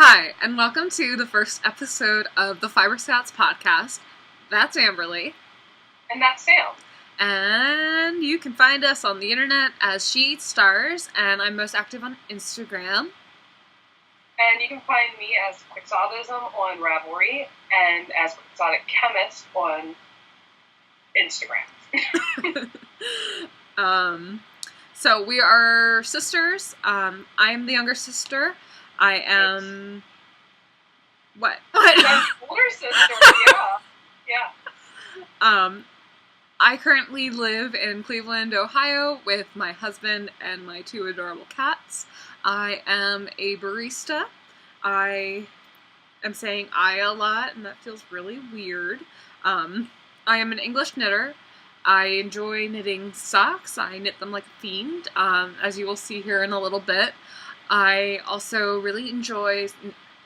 Hi, and welcome to the first episode of the Fiber Stats podcast. That's Amberly. And that's Sam. And you can find us on the internet as SheEatsStars, and I'm most active on Instagram. And you can find me as Quixotism on Ravelry and as Quixotic Chemist on Instagram. So we are sisters. I'm the younger sister. I am... What? I'm the older sister, yeah. I currently live in Cleveland, Ohio with my husband and my two adorable cats. I am a barista. I am saying I a lot, and that feels really weird. I am an English knitter. I enjoy knitting socks. I knit them like a fiend, as you will see here in a little bit. I also really enjoy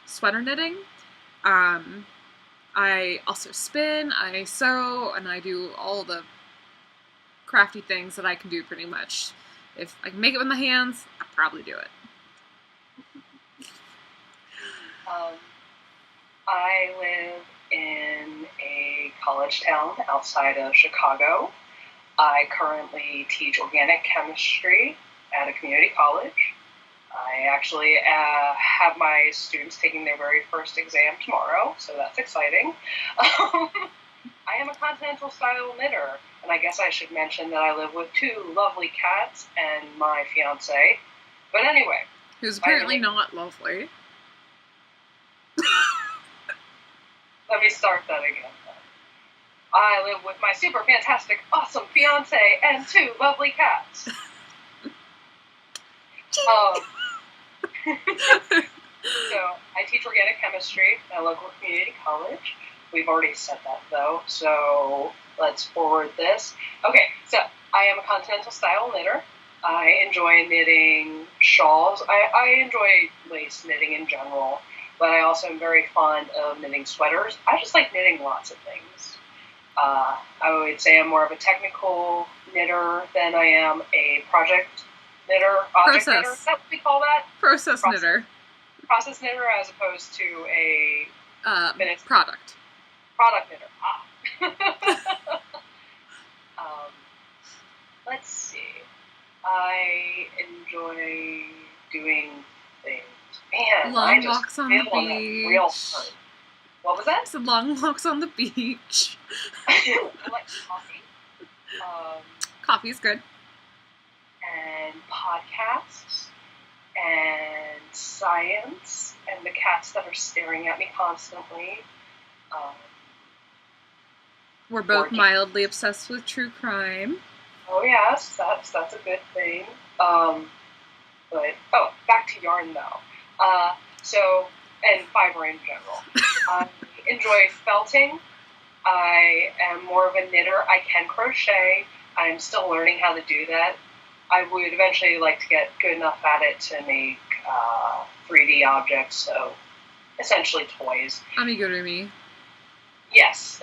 sweater knitting. I also spin, I sew, and I do all the crafty things that I can do pretty much. If I can make it with my hands, I'll probably do it. I live in a college town outside of Chicago. I currently teach organic chemistry at a community college. I actually have my students taking their very first exam tomorrow, so that's exciting. I am a continental style knitter, and I guess I should mention that I live with two lovely cats and my fiance. But anyway. Who's apparently not lovely. Let me start that again. I live with my super fantastic, awesome fiance and two lovely cats. So, I teach organic chemistry at a local community college. We've already said that, though, so let's forward this. Okay, so I am a continental style knitter. I enjoy knitting shawls. I enjoy lace knitting in general, but I also am very fond of knitting sweaters. I just like knitting lots of things. I would say I'm more of a technical knitter than I am a project knitter, object knitter. Is that what we call that? Process knitter. Process knitter as opposed to a product. Product knitter. Let's see. I enjoy doing things. Man, long walks on the beach. Real fun. What was that? It's long walks on the beach. I like coffee. Coffee's good. And podcasts. And science. And the cats that are staring at me constantly. We're both mildly obsessed with true crime. Oh yes, that's a good thing. Back to yarn though. And fiber in general. I enjoy felting. I am more of a knitter. I can crochet. I'm still learning how to do that. I would eventually like to get good enough at it to make 3D objects, so essentially toys. Amigurumi. Yes.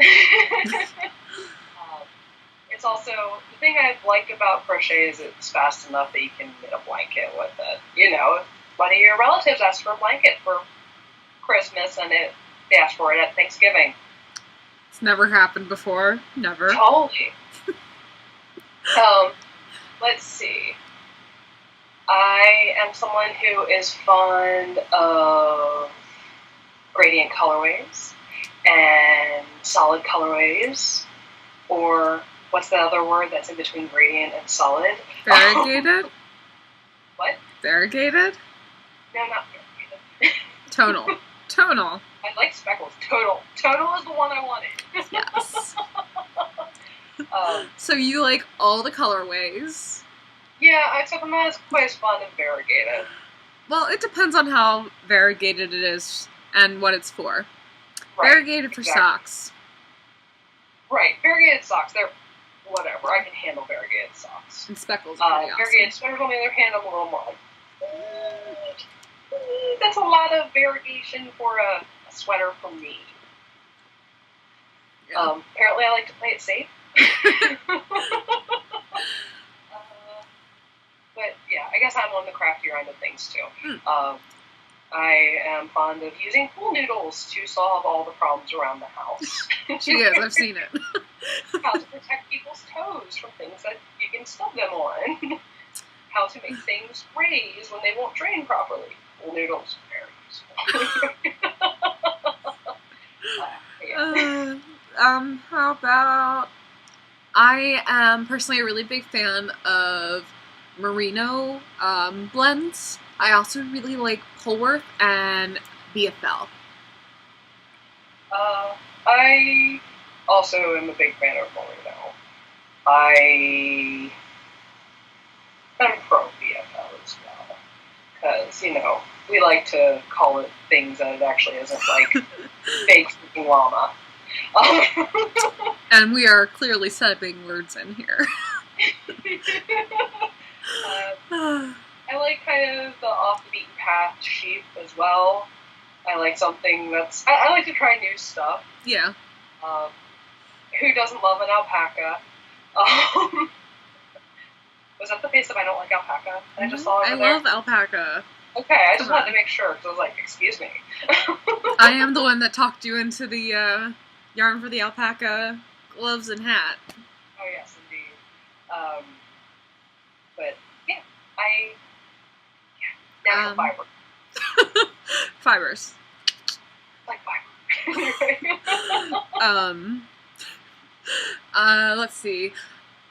It's also, the thing I like about crochet is it's fast enough that you can knit a blanket with it. You know, if one of your relatives asks for a blanket for Christmas and they ask for it at Thanksgiving. It's never happened before. Never. Totally. Let's see. I am someone who is fond of gradient colorways and solid colorways, or what's the other word that's in between gradient and solid? Variegated? What? Variegated? No, not variegated. Tonal. I like speckles. Total is the one I wanted. Yes. So you like all the colorways? Yeah, I took them as quite as fond of variegated. Well, it depends on how variegated it is and what it's for. Right, variegated for socks. Right, variegated socks, they're whatever. I can handle variegated socks. And speckles are pretty variegated awesome. sweaters, on the other hand, I'm a little more like, that's a lot of variegation for a sweater for me. Yeah. Apparently I like to play it safe. But yeah, I guess I'm on the craftier end of things too. I am fond of using pool noodles to solve all the problems around the house. She is. I've seen it. How to protect people's toes from things that you can stub them on. How to make things raise when they won't drain properly. Pool noodles, very useful. How about... I am personally a really big fan of merino blends. I also really like Polworth and BFL. I also am a big fan of merino. I'm pro BFL as well. Because, we like to call it things that it actually isn't, like fake freaking llama. And we are clearly setting words in here. I like kind of the off the beaten path sheep as well. I like something that's... I like to try new stuff. Yeah. Who doesn't love an alpaca? Was that the face of I don't like alpaca? I just saw over there? I love alpaca. Okay, I just wanted to make sure, because I was like, excuse me. I am the one that talked you into the yarn for the alpaca gloves and hat. Oh, yes, indeed. But, yeah, natural fiber. Fibers. Like fiber. Let's see.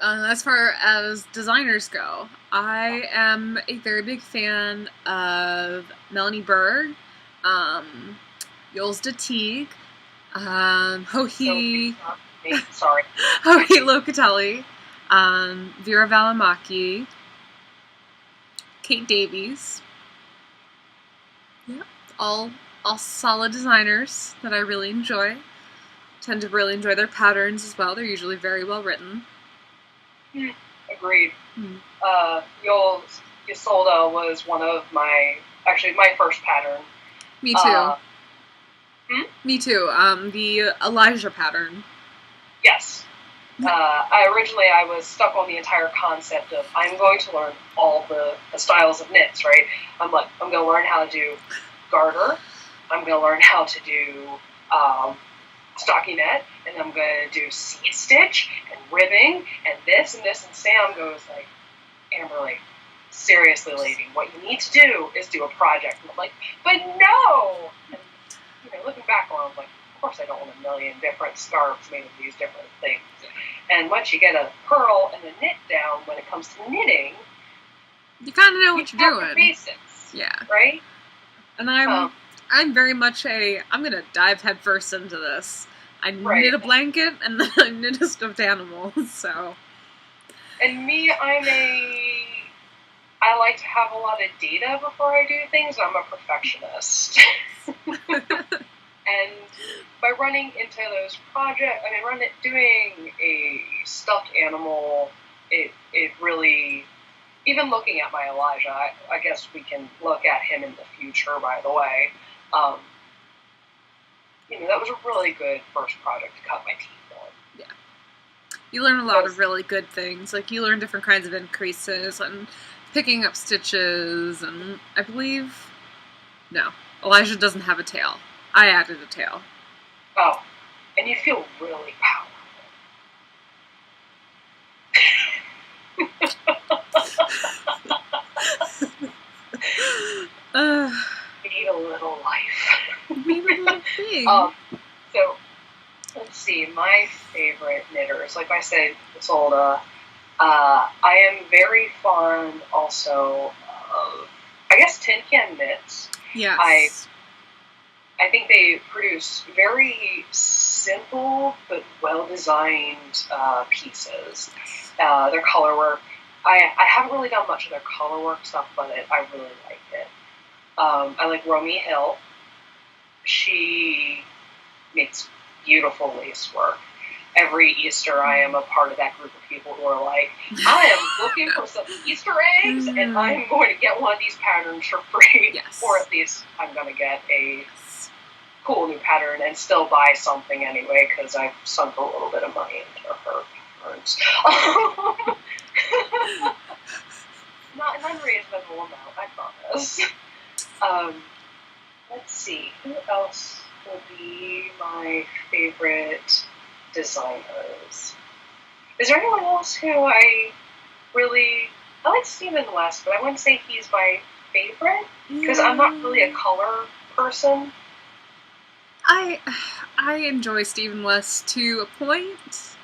As far as designers go, I am a very big fan of Melanie Berg, Jules de Teague, Johi Locatelli, Vera Valimaki, Kate Davies. Yeah, all solid designers that I really enjoy. Tend to really enjoy their patterns as well. They're usually very well written. Agreed. Jules Isolde was one of my first pattern. Me too. Me too. The Elijah pattern. Yes. I was stuck on the entire concept of I'm going to learn all the styles of knits, right? I'm going to learn how to do garter. I'm going to learn how to do stockinette, and I'm going to do seed stitch and ribbing and this. And Sam goes like, Amberly, seriously, lady, what you need to do is do a project. And I'm like, but no! And, looking back on it, I'm like, of course I don't want a million different scarves made of these different things. And once you get a purl and a knit down when it comes to knitting, you kind of know what you're doing. The basics. Yeah. Right? And I'm very much I'm going to dive headfirst into this. I knit a blanket and then I knit a stuffed animal, so. And me, I like to have a lot of data before I do things. I'm a perfectionist. And by running into those projects, doing a stuffed animal, it really, even looking at my Elijah, I guess we can look at him in the future, by the way. That was a really good first project to cut my teeth on. Yeah. You learn a lot of really good things. Like, you learn different kinds of increases and picking up stitches, and I believe... No, Elijah doesn't have a tail. I added a tail. Oh, and you feel really powerful. You need a little life. Need a little thing. So, let's see, my favorite knitters, like I said, Isolde, I am very fond also of, I guess, Tin Can Knits. Yes. I think they produce very simple but well-designed pieces. Their color work, I haven't really done much of their color work stuff, but I really like it. I like Romy Hill. She makes beautiful lace work. Every Easter, I am a part of that group of people who are like, I am looking for some Easter eggs, and I'm going to get one of these patterns for free. Yes. Or at least I'm going to get a cool new pattern and still buy something anyway, because I've sunk a little bit of money into her patterns. Not an unreasonable amount, I promise. see, who else will be my favorite designers? Is there anyone else who I like Stephen West, but I wouldn't say he's my favorite because I'm not really a color person. I enjoy Stephen West to a point.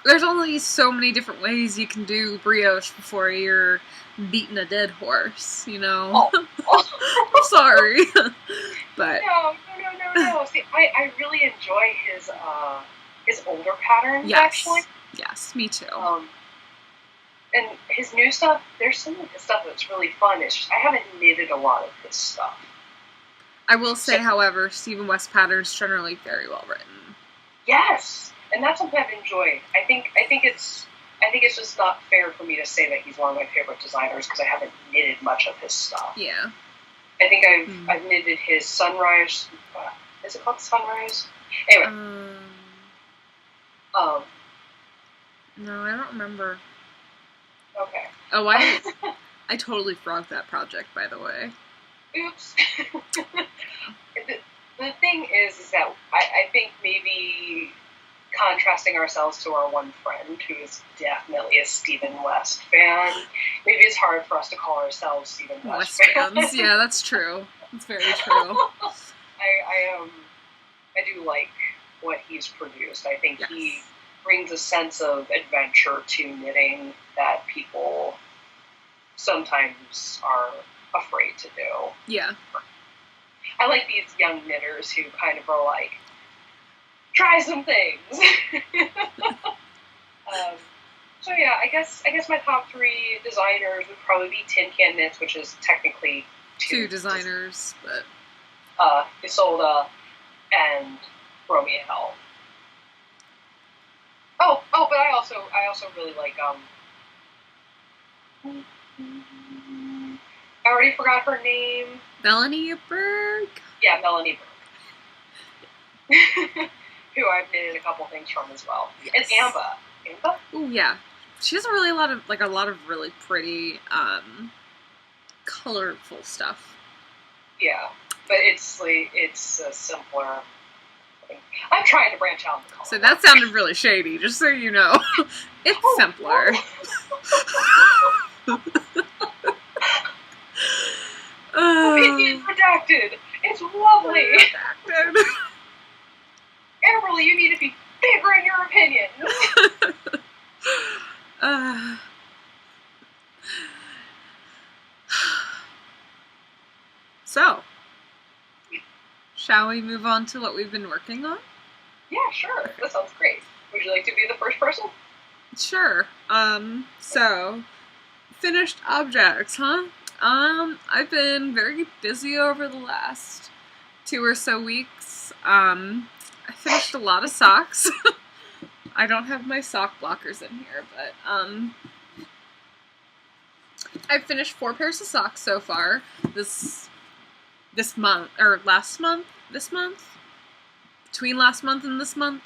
There's only so many different ways you can do brioche before you're beating a dead horse, you know? I'm sorry. But No. See, I really enjoy his older patterns, actually. Yes, me too. And his new stuff, there's some of his stuff that's really fun. It's just I haven't knitted a lot of his stuff. I will say, however, Stephen West patterns generally very well written. Yes, and that's something I've enjoyed. I think it's just not fair for me to say that he's one of my favorite designers because I haven't knitted much of his stuff. Yeah. I think I've knitted his Sunrise. Is it called Sunrise? Anyway. No, I don't remember. Okay. Oh, I totally frogged that project, by the way. Oops. The thing is that I think maybe contrasting ourselves to our one friend who is definitely a Stephen West fan, maybe it's hard for us to call ourselves Stephen West fans. Yeah, that's true. That's very true. I do like what he's produced. I think he brings a sense of adventure to knitting that people sometimes are afraid to do. Yeah. I like these young knitters who kind of are like, try some things. So yeah, I guess my top three designers would probably be Tin Can Knits, which is technically two designers, but Isolde and Romeo. Oh, but I also really like I already forgot her name. Melanie Berg? Yeah, Melanie Berg. Who I've knitted a couple things from as well. Yes. And Amba. Oh yeah. She has a lot of really pretty, colorful stuff. Yeah. But it's a simpler thing. I'm trying to branch out the color. So that sounded really shady, just so you know. It's simpler. Opinion redacted. It's lovely. Redacted. Amberly, you need to be bigger in your opinion. So, shall we move on to what we've been working on? Yeah, sure. Okay. That sounds great. Would you like to be the first person? Sure. So, finished objects, huh? I've been very busy over the last 2 or so weeks. I finished a lot of socks. I don't have my sock blockers in here, but, I've finished 4 pairs of socks so far this month, or last month, this month? Between last month and this month?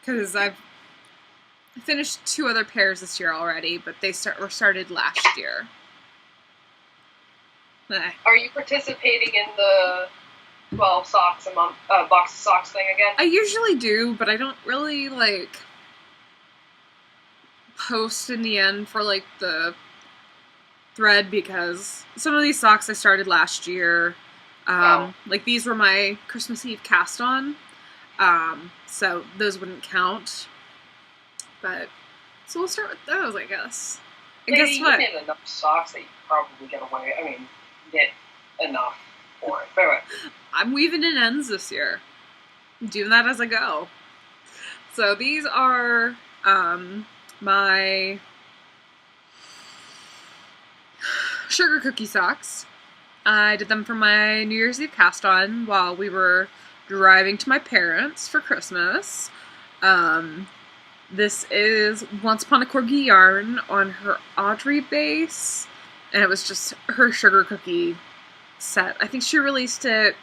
Because I've finished 2 other pairs this year already, but they were started last year. Are you participating in the 12 socks a month, box of socks thing again? I usually do, but I don't really, post in the end for, the thread because some of these socks I started last year. These were my Christmas Eve cast on, so those wouldn't count. But, so we'll start with those, I guess. And guess what? You knit enough socks that you could probably get away, knit enough for it. But anyway. I'm weaving in ends this year. I'm doing that as I go. So these are, my sugar cookie socks. I did them for my New Year's Eve cast on while we were driving to my parents for Christmas. This is Once Upon a Corgi yarn on her Audrey base, and it was just her sugar cookie set. I think she released it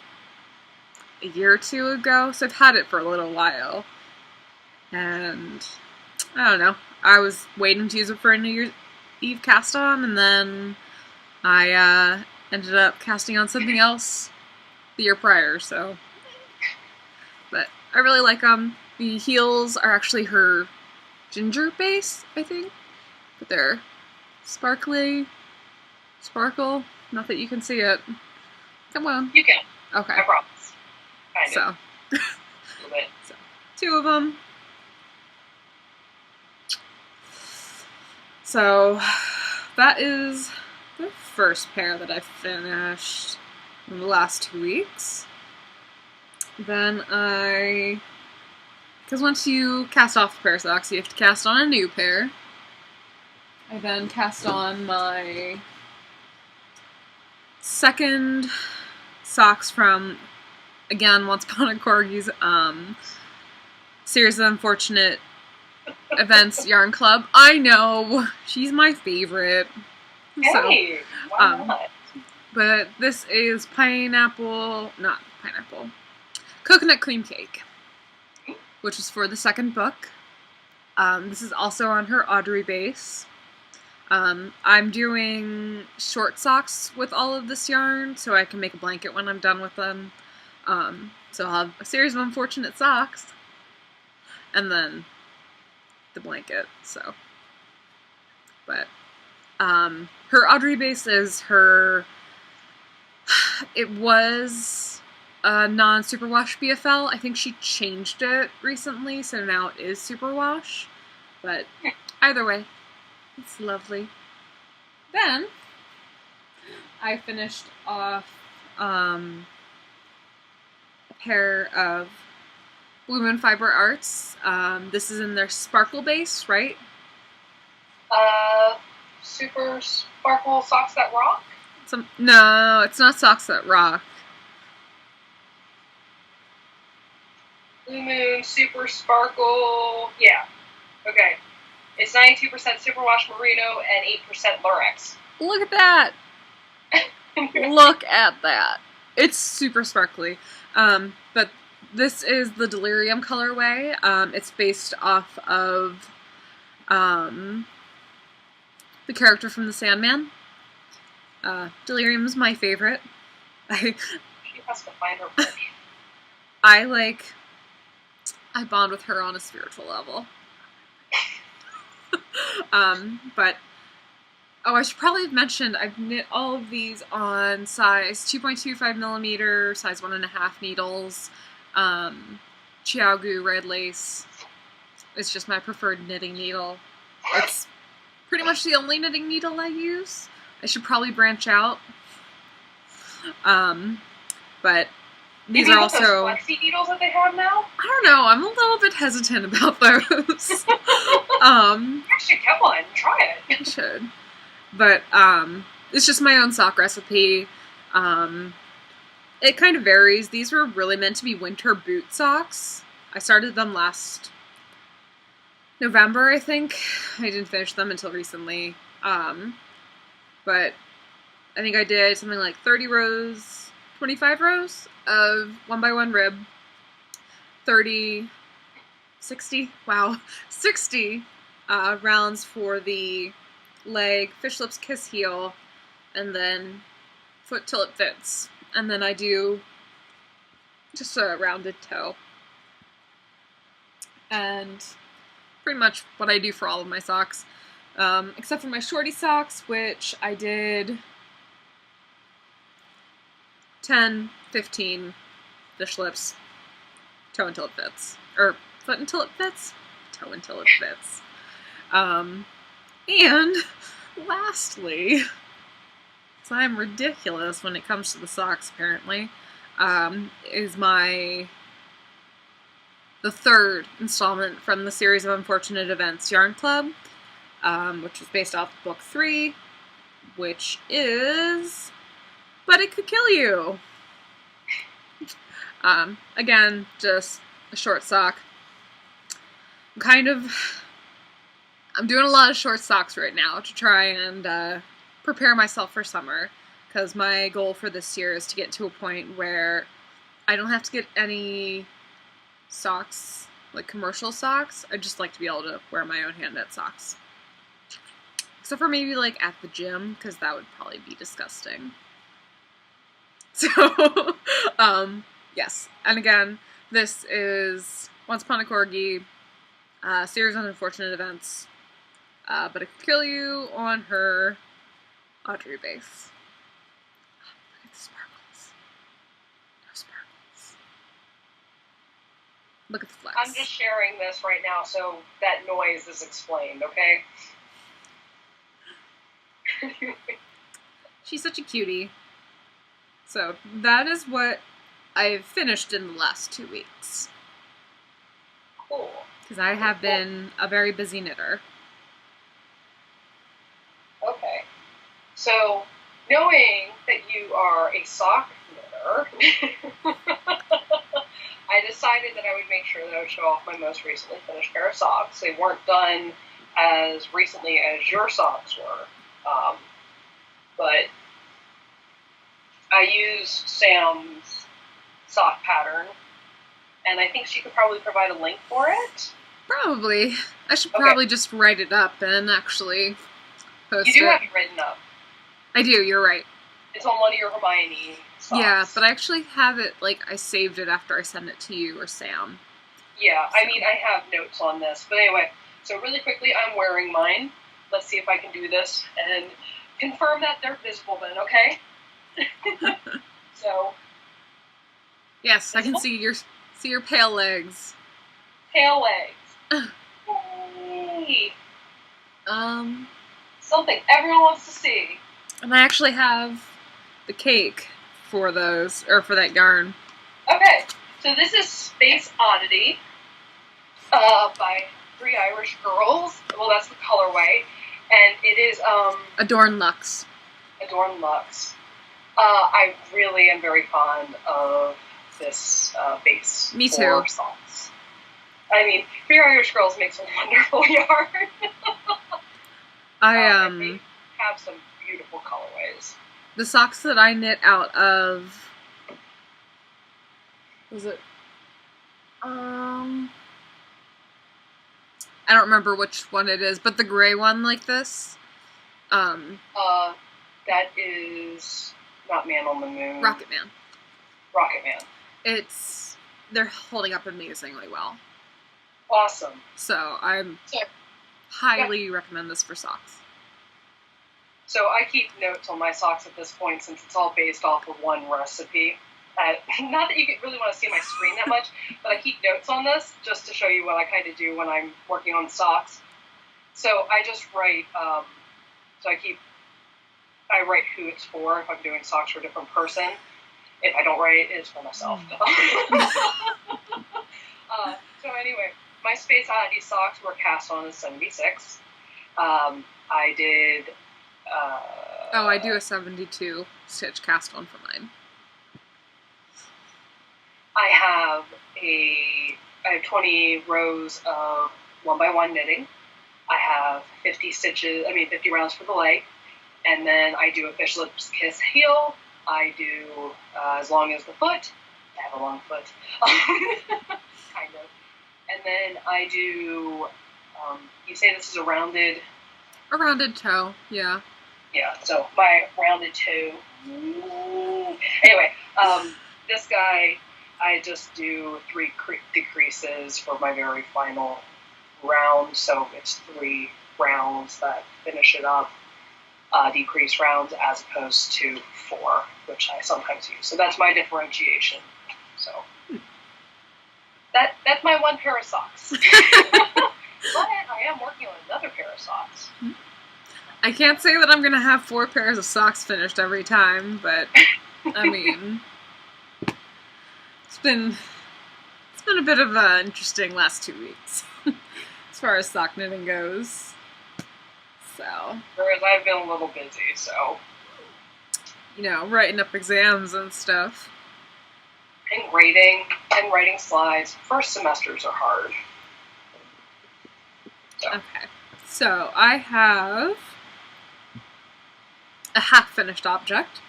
a year or 2 ago, so I've had it for a little while. And I don't know, I was waiting to use it for a New Year's Eve cast on, and then I ended up casting on something else the year prior, so. But I really like them. The heels are actually her ginger base, I think. But they're sparkle. Not that you can see it. Come on. You can. Okay. I promise. Kind so. of. A little bit. So, 2 of them. So, that is the first pair that I finished in the last 2 weeks. Then because once you cast off a pair of socks, you have to cast on a new pair. I then cast on my second socks from, again, Once Upon a Corgi's Series of Unfortunate Events Yarn Club. I know, she's my favorite. Hey, why not? But this is coconut cream cake, which is for the second book. This is also on her Audrey base. I'm doing short socks with all of this yarn so I can make a blanket when I'm done with them. So I'll have a series of unfortunate socks and then the blanket, so. But her Audrey base is it was a non-superwash BFL. I think she changed it recently, so now it is superwash. But either way, it's lovely. Then I finished off a pair of Blue Moon Fiber Arts. This is in their sparkle base, right? Super sparkle socks that rock? No, it's not socks that rock. Blue Moon, super sparkle. Yeah. Okay. It's 92% superwash merino and 8% lurex. Look at that! Look at that. It's super sparkly. But this is the Delirium colorway. It's based off of the character from The Sandman. Delirium is my favorite. She has to find her pitch. I bond with her on a spiritual level. But I should probably have mentioned I've knit all of these on size 2.25 millimeter, size 1.5 needles. Chiaogu red lace. It's just my preferred knitting needle. It's pretty much the only knitting needle I use. I should probably branch out. But these are also those flexi needles that they have now. I don't know. I'm a little bit hesitant about those. Actually, get one. Try it. I should. But it's just my own sock recipe. It kind of varies. These were really meant to be winter boot socks. I started them last November, I think. I didn't finish them until recently. But I think I did something like 30 rows, 25 rows of 1x1 rib, 60 rounds for the leg, fish lips, kiss heel, and then foot till it fits. And then I do just a rounded toe. And pretty much what I do for all of my socks. Except for my shorty socks, which I did 10, 15 fish lips, toe until it fits. Or foot until it fits? Toe until it fits. And lastly, so I'm ridiculous when it comes to the socks apparently, is the third installment from the Series of Unfortunate Events Yarn Club, which is based off book 3, which is But It Could Kill You. Again, just a short sock. I'm doing a lot of short socks right now to try and prepare myself for summer, because my goal for this year is to get to a point where I don't have to get any socks, like commercial socks. I just like to be able to wear my own hand-knit socks. Except for maybe like at the gym, because that would probably be disgusting. So, yes. And again, this is Once Upon a Corgi, series of unfortunate events, but it could kill you on her Audrey base. Look at the sparkles. No sparkles. Look at the flex. I'm just sharing this right now so that noise is explained, okay? She's such a cutie. So that is what I've finished in the last 2 weeks. Cool. Because I have been a very busy knitter. Okay. So, knowing that you are a sock knitter, I decided that I would make sure that I would show off my most recently finished pair of socks. They weren't done as recently as your socks were, but I used Sam's sock pattern, and I think she could probably provide a link for it. Probably. I should probably just write it up and actually post it. You do have it written up. I do, you're right. It's on one of your Hermione socks. Yeah, but I actually have it, like, I saved it after I sent it to you or Sam. Yeah, I mean, I have notes on this. But anyway, so really quickly, I'm wearing mine. Let's see if I can do this and confirm that they're visible then, okay? So. Yes, I can see your pale legs. Pale legs. Yay. Something everyone wants to see. And I actually have the cake for those, or for that yarn. Okay, so this is Space Oddity by 3 Irish Girls. Well, that's the colorway. And it is Adorn Luxe. Adorn Luxe. I really am very fond of this base. Me too. For socks. I mean, 3 Irish Girls makes a wonderful yarn. They have some beautiful colorways. The socks that I knit out of, was it? I don't remember which one it is, but the gray one like this. That is not Man on the Moon. Rocket Man. Rocket Man. They're holding up amazingly well. Awesome. So I'm highly recommend this for socks. So I keep notes on my socks at this point since it's all based off of one recipe. Not that you really want to see my screen that much, but I keep notes on this just to show you what I kind of do when I'm working on socks. So I just write, I write who it's for if I'm doing socks for a different person. If I don't write it, it's for myself. So anyway, my Space Oddity socks were cast on in 76. I did... I do a 72 stitch cast on for mine. I have 20 rows of 1x1 knitting. I have 50 rounds for the leg. And then I do a fish lips kiss heel. I do as long as the foot. I have a long foot. Kind of. And then I do, you say this is a rounded... A rounded toe, yeah. Yeah, so my rounded toe. Ooh. Anyway, this guy, I just do 3 decreases for my very final round. So it's 3 rounds that finish it up. Decrease rounds as opposed to 4, which I sometimes use. So that's my differentiation. So that's my one pair of socks. But I am working on another pair of socks. I can't say that I'm going to have 4 pairs of socks finished every time, but I mean, it's been a bit of an interesting last 2 weeks as far as sock knitting goes. So, whereas I've been a little busy, so writing up exams and stuff, and writing slides. First semesters are hard. So. Okay, so I have a half-finished object.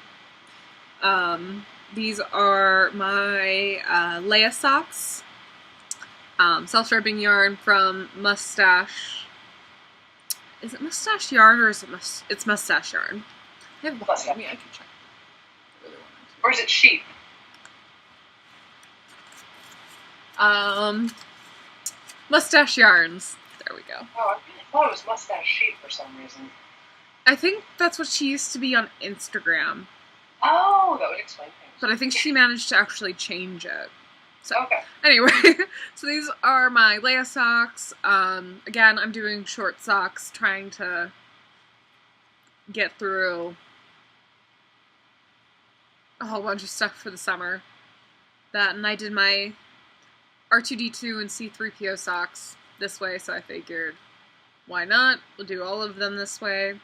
These are my Leia socks, self-striping yarn from Mustache. Is it Mustache Yarn or is it's Mustache Yarn? I have it behind me. I can check. I really want Or is it sheep? Mustache yarns. There we go. Oh, I thought it was mustache sheep for some reason. I think that's what she used to be on Instagram. Oh, that would explain things. But I think she managed to actually change it. So, okay. Anyway, so these are my Leia socks. Again, I'm doing short socks, trying to get through a whole bunch of stuff for the summer. And I did my R2-D2 and C-3PO socks this way, so I figured, why not? We'll do all of them this way.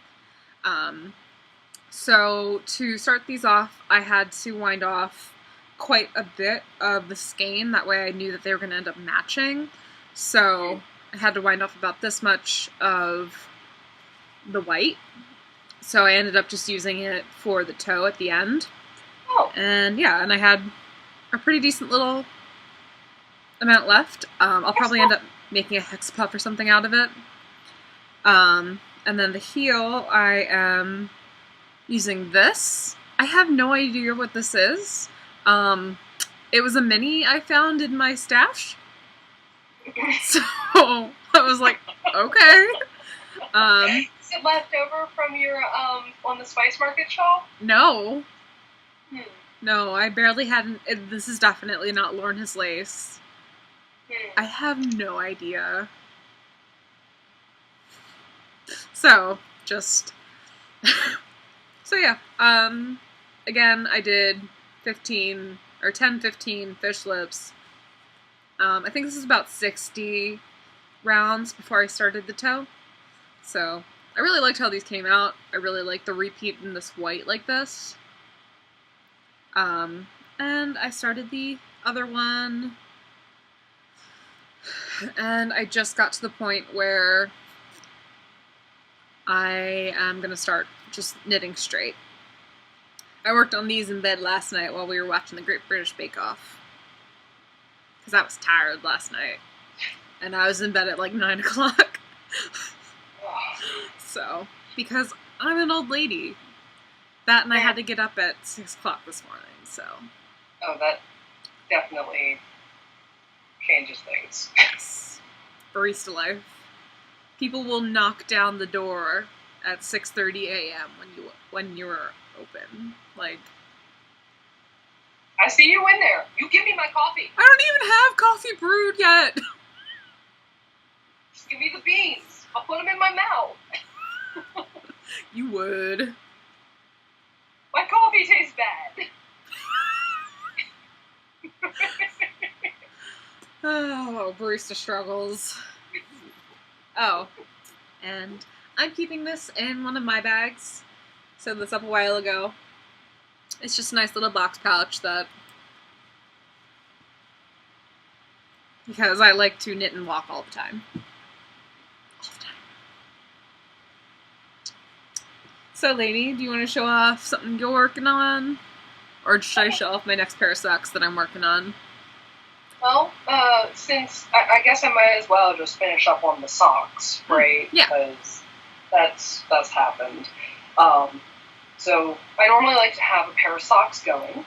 So to start these off, I had to wind off quite a bit of the skein. That way I knew that they were going to end up matching. So I had to wind off about this much of the white. So I ended up just using it for the toe at the end. Oh. And yeah, and I had a pretty decent little amount left. I'll probably end up making a hex puff or something out of it. And then the heel, I am using this. I have no idea what this is. It was a mini I found in my stash. So I was like, okay. Is it left over from your on the Spice Market shop? No. No, I barely had. This is definitely not Lorna's lace. I have no idea. So, just... so yeah, again, I did 10, 15 fish lips. I think this is about 60 rounds before I started the toe. So, I really liked how these came out. I really like the repeat in this white like this. And I started the other one. And I just got to the point where I am going to start just knitting straight. I worked on these in bed last night while we were watching the Great British Bake Off. Because I was tired last night. And I was in bed at like 9 o'clock. So, because I'm an old lady. That and I had to get up at 6 o'clock this morning, so. Oh, that definitely changes things. Yes. Barista life. People will knock down the door at 6:30 a.m. when you're open. Like, I see you in there. You give me my coffee. I don't even have coffee brewed yet. Just give me the beans. I'll put them in my mouth. You would. My coffee tastes bad. Oh, barista struggles. Oh, and I'm keeping this in one of my bags. Set this up a while ago. It's just a nice little box pouch that... because I like to knit and walk all the time. So, lady, do you want to show off something you're working on? Or should I show off my next pair of socks that I'm working on? Well, since I guess I might as well just finish up on the socks, right? Yeah. Because that's happened. So I normally like to have a pair of socks going,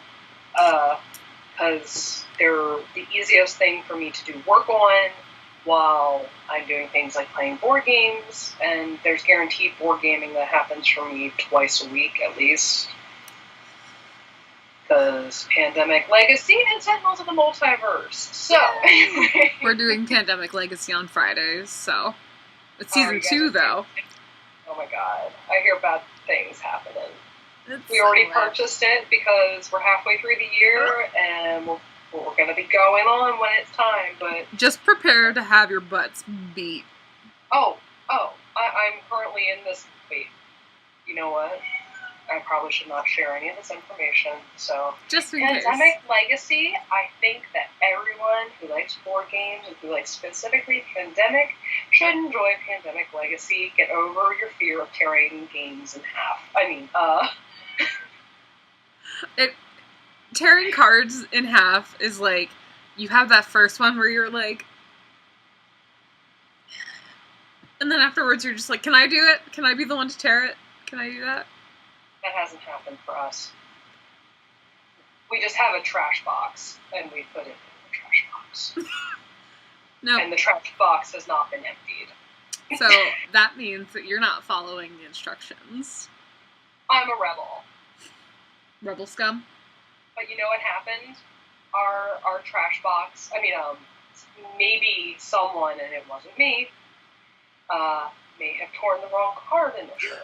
because they're the easiest thing for me to do work on while I'm doing things like playing board games, and there's guaranteed board gaming that happens for me twice a week at least. Because Pandemic Legacy and Sentinels of the Multiverse. So, we're doing Pandemic Legacy on Fridays, so it's season 2 though. Oh my god, I hear bad things happening. We so already bad. purchased it because we're halfway through the year and we're going to be going on when it's time, but... just prepare to have your butts beat. I'm currently in this... Wait, you know what? I probably should not share any of this information, so... just in case. Pandemic Legacy, I think that everyone who likes board games and who likes specifically Pandemic should enjoy Pandemic Legacy. Get over your fear of tearing games in half. Tearing cards in half is like, you have that first one where you're like, and then afterwards you're just like, can I do it? Can I be the one to tear it? Can I do that? That hasn't happened for us. We just have a trash box, and we put it in the trash box. No. And the trash box has not been emptied. So that means that you're not following the instructions. I'm a rebel. Rebel scum? But you know what happened? Our trash box, maybe someone, and it wasn't me, may have torn the wrong card initially.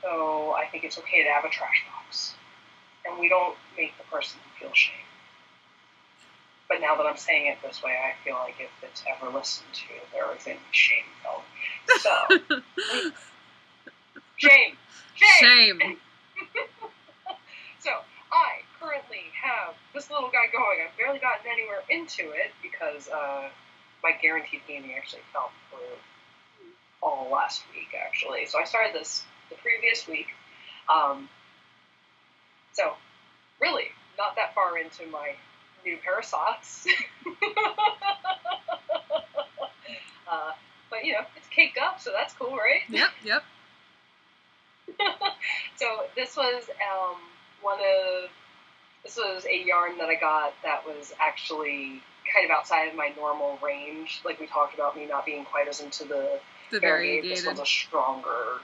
So I think it's okay to have a trash box. And we don't make the person feel shame. But now that I'm saying it this way, I feel like if it's ever listened to, there is going to be shame felt. So, shame! So, I currently have this little guy going. I've barely gotten anywhere into it because my guaranteed gaming actually fell through all last week, actually. So I started this the previous week. So, really, not that far into my new pair of socks. But, it's caked up, so that's cool, right? Yep. So this was this was a yarn that I got that was actually kind of outside of my normal range. Like we talked about me not being quite as into the variegated. This one's a stronger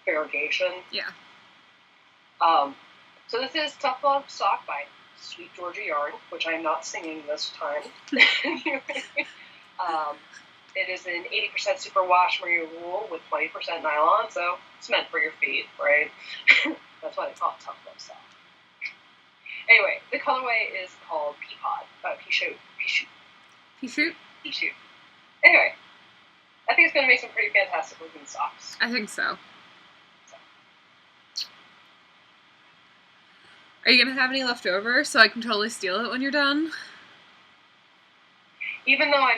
variegation. Yeah. So this is Tough Love Sock by Sweet Georgia Yarn, which I'm not singing this time. It is an 80% superwash merino wool with 20% nylon, so it's meant for your feet, right? That's why they call it Tough Love Sock. Anyway, the colorway is called Peashoot. Anyway, I think it's going to make some pretty fantastic looking socks. I think so. Are you going to have any left over so I can totally steal it when you're done? Even though I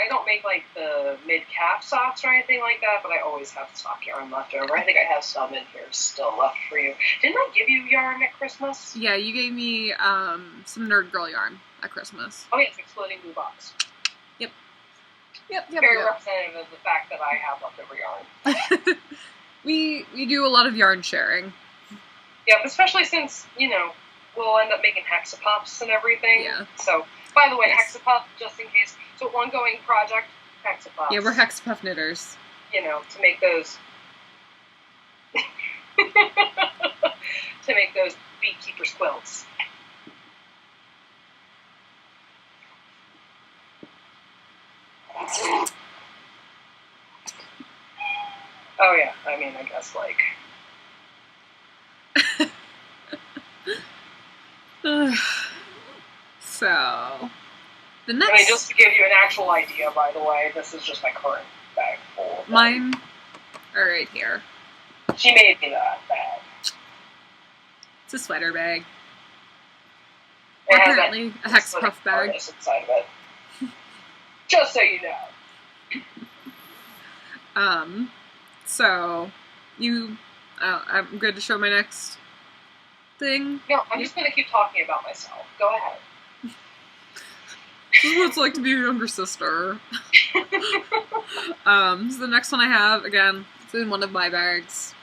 don't make like the mid-calf socks or anything like that, but I always have sock yarn left over. I think I have some in here still left for you. Didn't I give you yarn at Christmas? Yeah, you gave me some Nerd Girl yarn at Christmas. Oh yes, Exploding Blue Box. Yep. Very representative of the fact that I have leftover yarn. We do a lot of yarn sharing. Yep, especially since, we'll end up making hexapuffs and everything. Yeah. So, by the way, hexapuff, just in case. So, ongoing project, hexapuffs. Yeah, we're hexapuff knitters. To make those... to make those beekeeper's quilts. Oh, yeah. I guess, like... So, the next... just to give you an actual idea, by the way, this is just my current bag full. Mine are right here. She made me that bag. It's a sweater bag. It apparently a hexapuff bag. Inside of it. Just so you know. So, I'm good to show my next thing? No, I'm just going to keep talking about myself. Go ahead. This is what it's like to be a younger sister. So the next one I have, again, it's in one of my bags.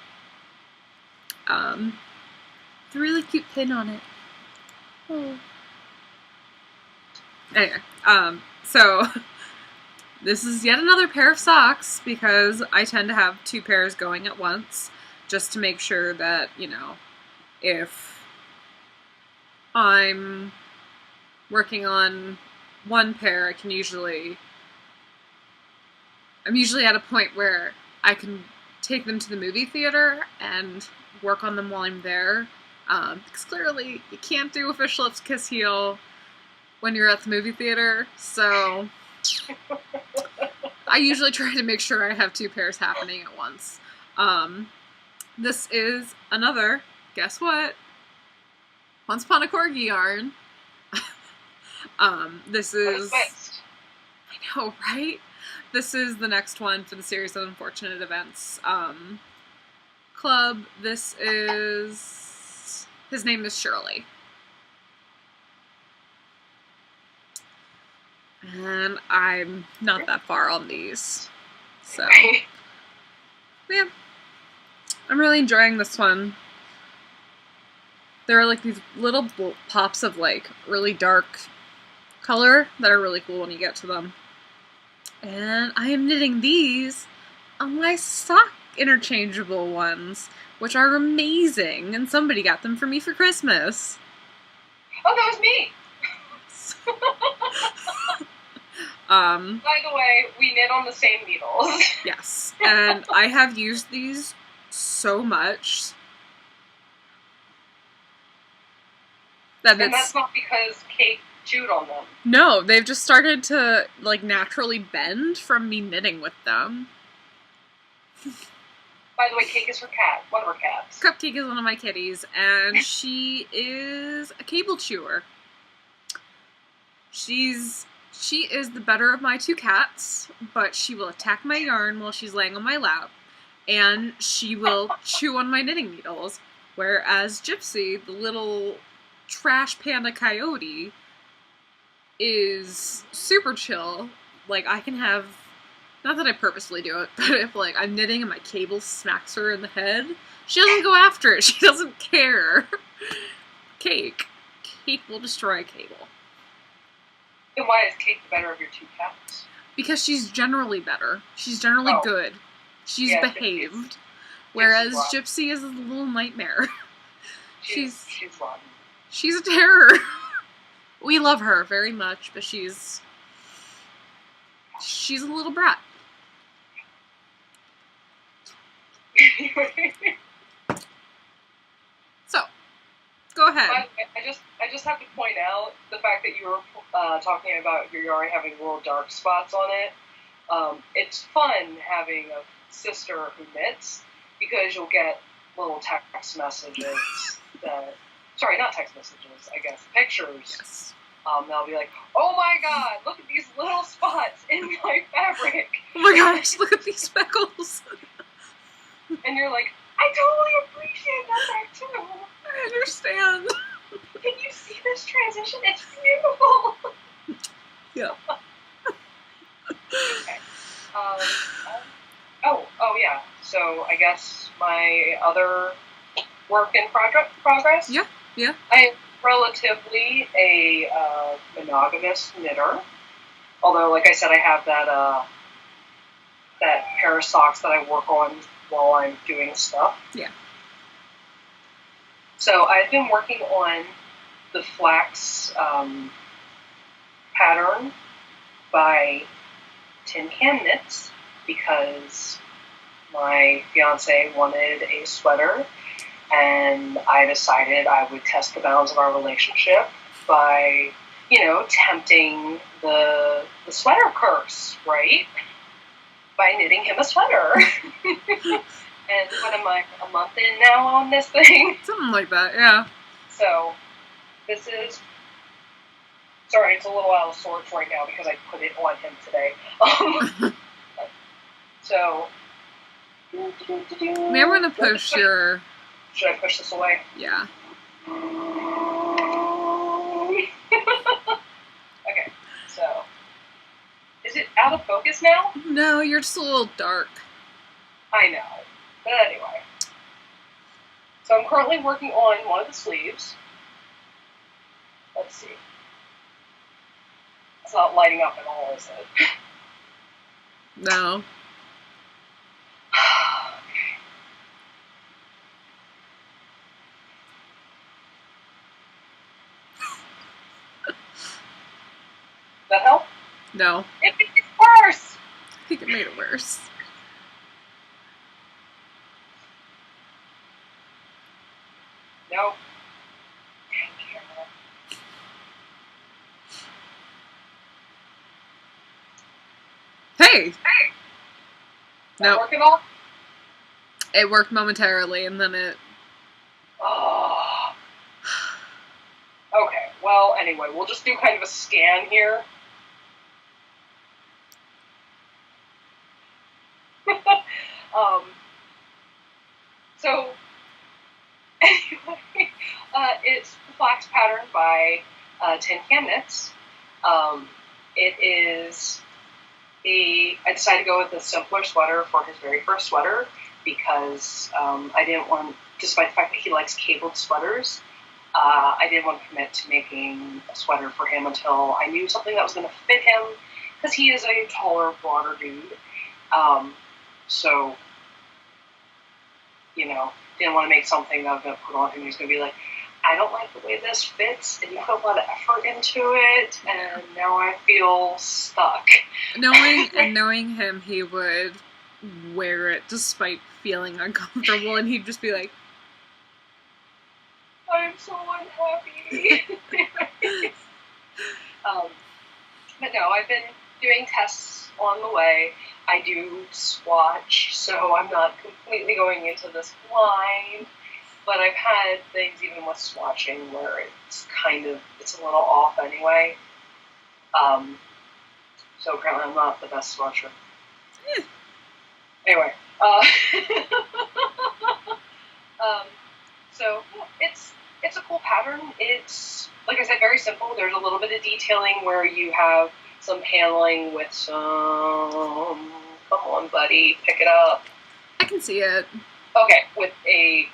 It's a really cute pin on it. Oh. Anyway, so this is yet another pair of socks because I tend to have two pairs going at once just to make sure that, if I'm working on one pair, I'm usually at a point where I can take them to the movie theater and work on them while I'm there. Because clearly you can't do a fish lips kiss heel when you're at the movie theater, so I usually try to make sure I have two pairs happening at once. This is another, guess what? Once Upon a Corgi yarn. This is... I know, right? This is the next one for the series of unfortunate events club. This is... His name is Shirley. And I'm not that far on these. So I'm really enjoying this one. There are like these little pops of like really dark color that are really cool when you get to them. And I am knitting these on my sock interchangeable ones, which are amazing, and somebody got them for me for Christmas. Oh, that was me! By the way, we knit on the same needles. Yes, and I have used these so much. And that's not because Kate chewed on them. No, they've just started to like naturally bend from me knitting with them. By the way, Cake is her cat, one of her cats. Cupcake is one of my kitties, and she is a cable chewer. She is the better of my two cats, but she will attack my yarn while she's laying on my lap, and she will chew on my knitting needles. Whereas Gypsy, the little trash panda coyote, is super chill. Like, I can have, not that I purposely do it, but if like I'm knitting and my cable smacks her in the head, she doesn't go after it. She doesn't care. Cake will destroy a cable. Then why is Cake the better of your two cats? Because she's generally better. She's generally good. She's behaved. Whereas Gypsy is a little nightmare. She's rotten. She's a terror. We love her very much, but she's a little brat. So, go ahead. I just have to point out the fact that you were talking about your yarn having little dark spots on it. It's fun having a sister who knits because you'll get little text messages that, sorry, not text messages, I guess, pictures. Yes. They'll be like, oh my god, look at these little spots in my fabric. Oh my gosh, look at these speckles. And you're like, I totally appreciate that too. I understand. Can you see this transition? It's beautiful. Yeah. Okay. Oh yeah. So I guess my other work in progress. Yeah. I'm relatively a monogamous knitter. Although, like I said, I have that pair of socks that I work on while I'm doing stuff. Yeah. So I've been working on the flax pattern by Tin Can Knits because my fiance wanted a sweater, and I decided I would test the bounds of our relationship by, tempting the sweater curse, right? By knitting him a sweater. And what am I, a month in now on this thing? Something like that, yeah. So, this is... Sorry, it's a little out of sorts right now because I put it on him today. So... Maybe I'm going to push your... Should I push this away? Yeah. Okay, so... Is it out of focus now? No, you're just a little dark. I know. But anyway. So I'm currently working on one of the sleeves. Let's see. It's not lighting up at all, is it? No. That help? No. It's worse! I think it made it worse. Nope. Hey! No. Working all? It worked momentarily, and then it... Oh. Okay, well, anyway, we'll just do kind of a scan here. So, anyway, it's the flax pattern by Tin Can Knits. It is I decided to go with a simpler sweater for his very first sweater because I didn't want, despite the fact that he likes cabled sweaters, I didn't want to commit to making a sweater for him until I knew something that was going to fit him because he is a taller, broader dude. So, didn't want to make something that I was going to put on him. He's going to be like, I don't like the way this fits, and you put a lot of effort into it, and now I feel stuck. Knowing him, he would wear it despite feeling uncomfortable, and he'd just be like, I'm so unhappy. But no, I've been doing tests on the way. I do swatch, so I'm not completely going into this blind. But I've had things even with swatching where it's a little off anyway. So apparently I'm not the best swatcher. Anyway, so it's a cool pattern. It's, like I said, very simple. There's a little bit of detailing where you have some paneling with some, come on buddy, pick it up. I can see it. Okay, with a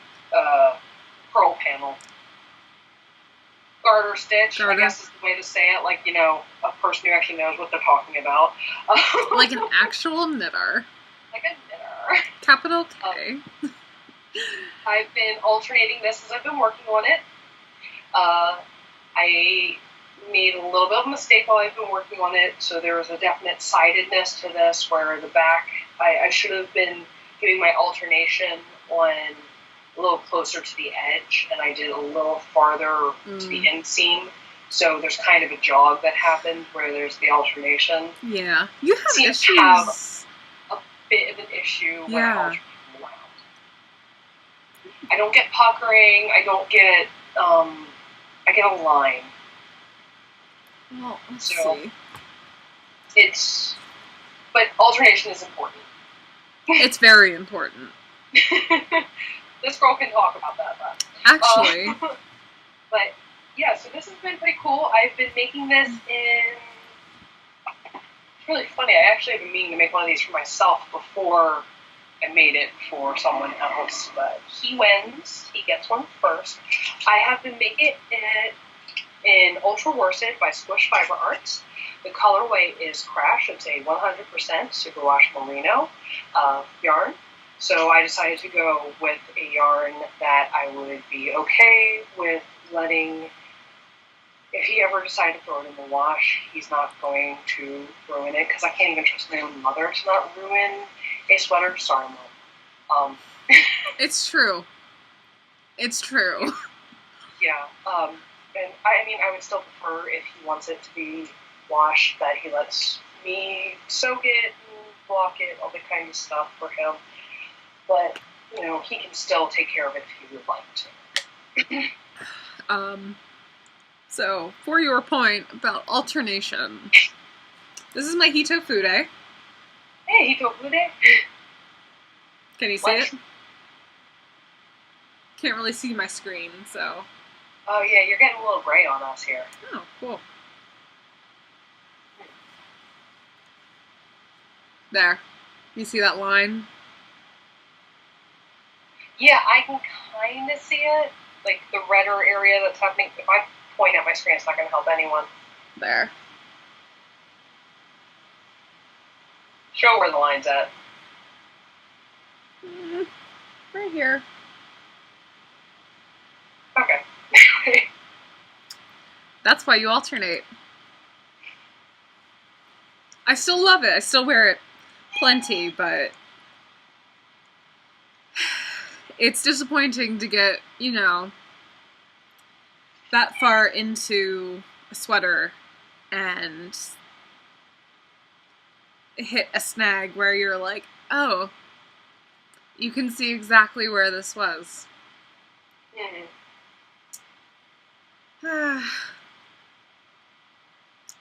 pearl panel. Garter stitch, I guess is the way to say it, like, a person who actually knows what they're talking about. Like an actual knitter. Like a knitter. Capital K. I've been alternating this as I've been working on it. I made a little bit of a mistake while I've been working on it, so there was a definite sidedness to this where the back, I should have been doing my alternation on a little closer to the edge, and I did a little farther to the inseam. So there's kind of a jog that happened where there's the alternation. Yeah. You have issues. To have a bit of an issue when I alternate around. I don't get puckering. I don't get, I get a line. Well, let's see. But alternation is important. It's very important. This girl can talk about that, but. Actually. But, yeah, so this has been pretty cool. I've been making this in... It's really funny. I actually have been meaning to make one of these for myself before I made it for someone else, but he wins. He gets one first. I have been making it in Ultra Worsted by Squish Fiber Arts. The colorway is Crash. It's a 100% superwash merino yarn. So I decided to go with a yarn that I would be okay with letting, if he ever decided to throw it in the wash, he's not going to ruin it, because I can't even trust my own mother to not ruin a sweater. Sorry, Mom. It's true. It's true. Yeah. And I would still prefer, if he wants it to be washed, that he lets me soak it and block it, all that kind of stuff for him. But, he can still take care of it if he would like to. So, for your point about alternation, this is my Hito Fude. Hey, Hito Fude. Can you see it? Can't really see my screen, so... Oh, yeah, you're getting a little gray on us here. Oh, cool. There. You see that line? Yeah, I can kind of see it. Like, the redder area that's happening. If I point at my screen, it's not going to help anyone. There. Show where the line's at. Right here. Okay. That's why you alternate. I still love it. I still wear it plenty, but it's disappointing to get, that far into a sweater and hit a snag where you're like, oh, you can see exactly where this was.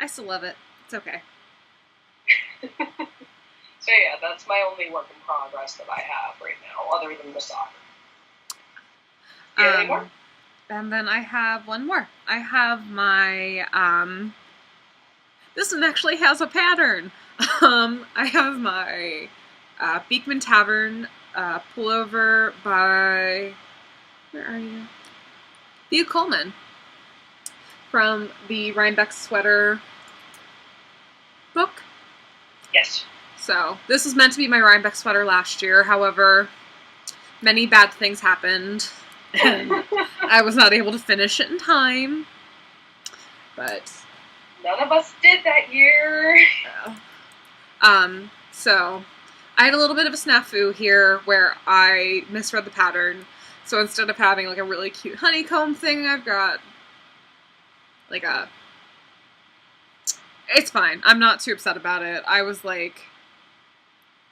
I still love it. It's okay. So yeah, that's my only work in progress that I have right now, other than the soccer. Do you have any more? And then I have one more. I have my This one actually has a pattern. I have my Beekman Tavern pullover by, where are you? Theo Coleman from the Rhinebeck Sweater book. Yes. So this was meant to be my Rhinebeck sweater last year. However, many bad things happened, and I was not able to finish it in time. But none of us did that year. So I had a little bit of a snafu here where I misread the pattern. So instead of having like a really cute honeycomb thing, I've got like a... It's fine. I'm not too upset about it. I was like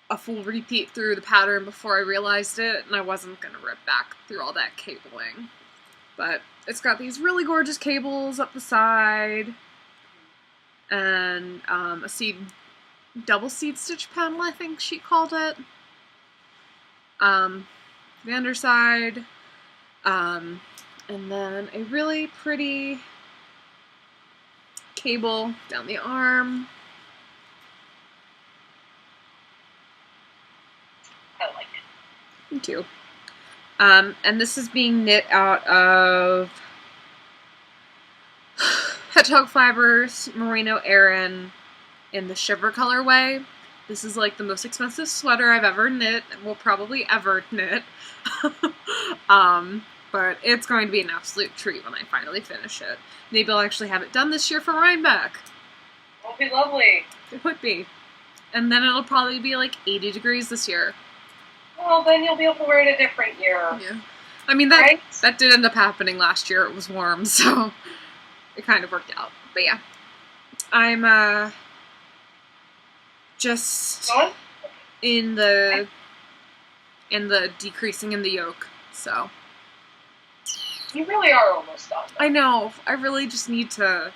a full repeat through the pattern before I realized it, and I wasn't going to rip back through all that cabling. But it's got these really gorgeous cables up the side, and a double seed stitch panel, I think she called it. The underside, and then a really pretty cable down the arm. I like it. Me too. And this is being knit out of Hedgehog Fibers Merino Aran in the Shiver colorway. This is like the most expensive sweater I've ever knit and will probably ever knit. But it's going to be an absolute treat when I finally finish it. Maybe I'll actually have it done this year for Rhinebeck. It would be lovely. It would be. And then it'll probably be like 80 degrees this year. Well, then you'll be able to wear it a different year. Yeah. I mean, that did end up happening last year. It was warm, so it kind of worked out. But yeah. I'm, just in the decreasing in the yoke, so. You really are almost done. I know. I really just need to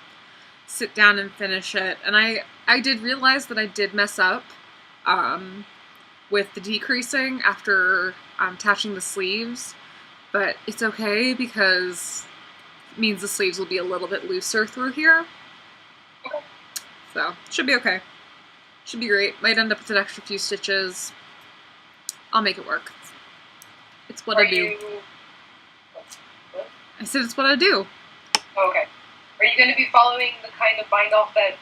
sit down and finish it. And I did realize that I did mess up with the decreasing after attaching the sleeves. But it's okay because it means the sleeves will be a little bit looser through here. Okay. So, should be okay. Should be great. Might end up with an extra few stitches. I'll make it work. It's what I do. What? I said it's what I do. Oh, okay. Are you going to be following the kind of bind-off that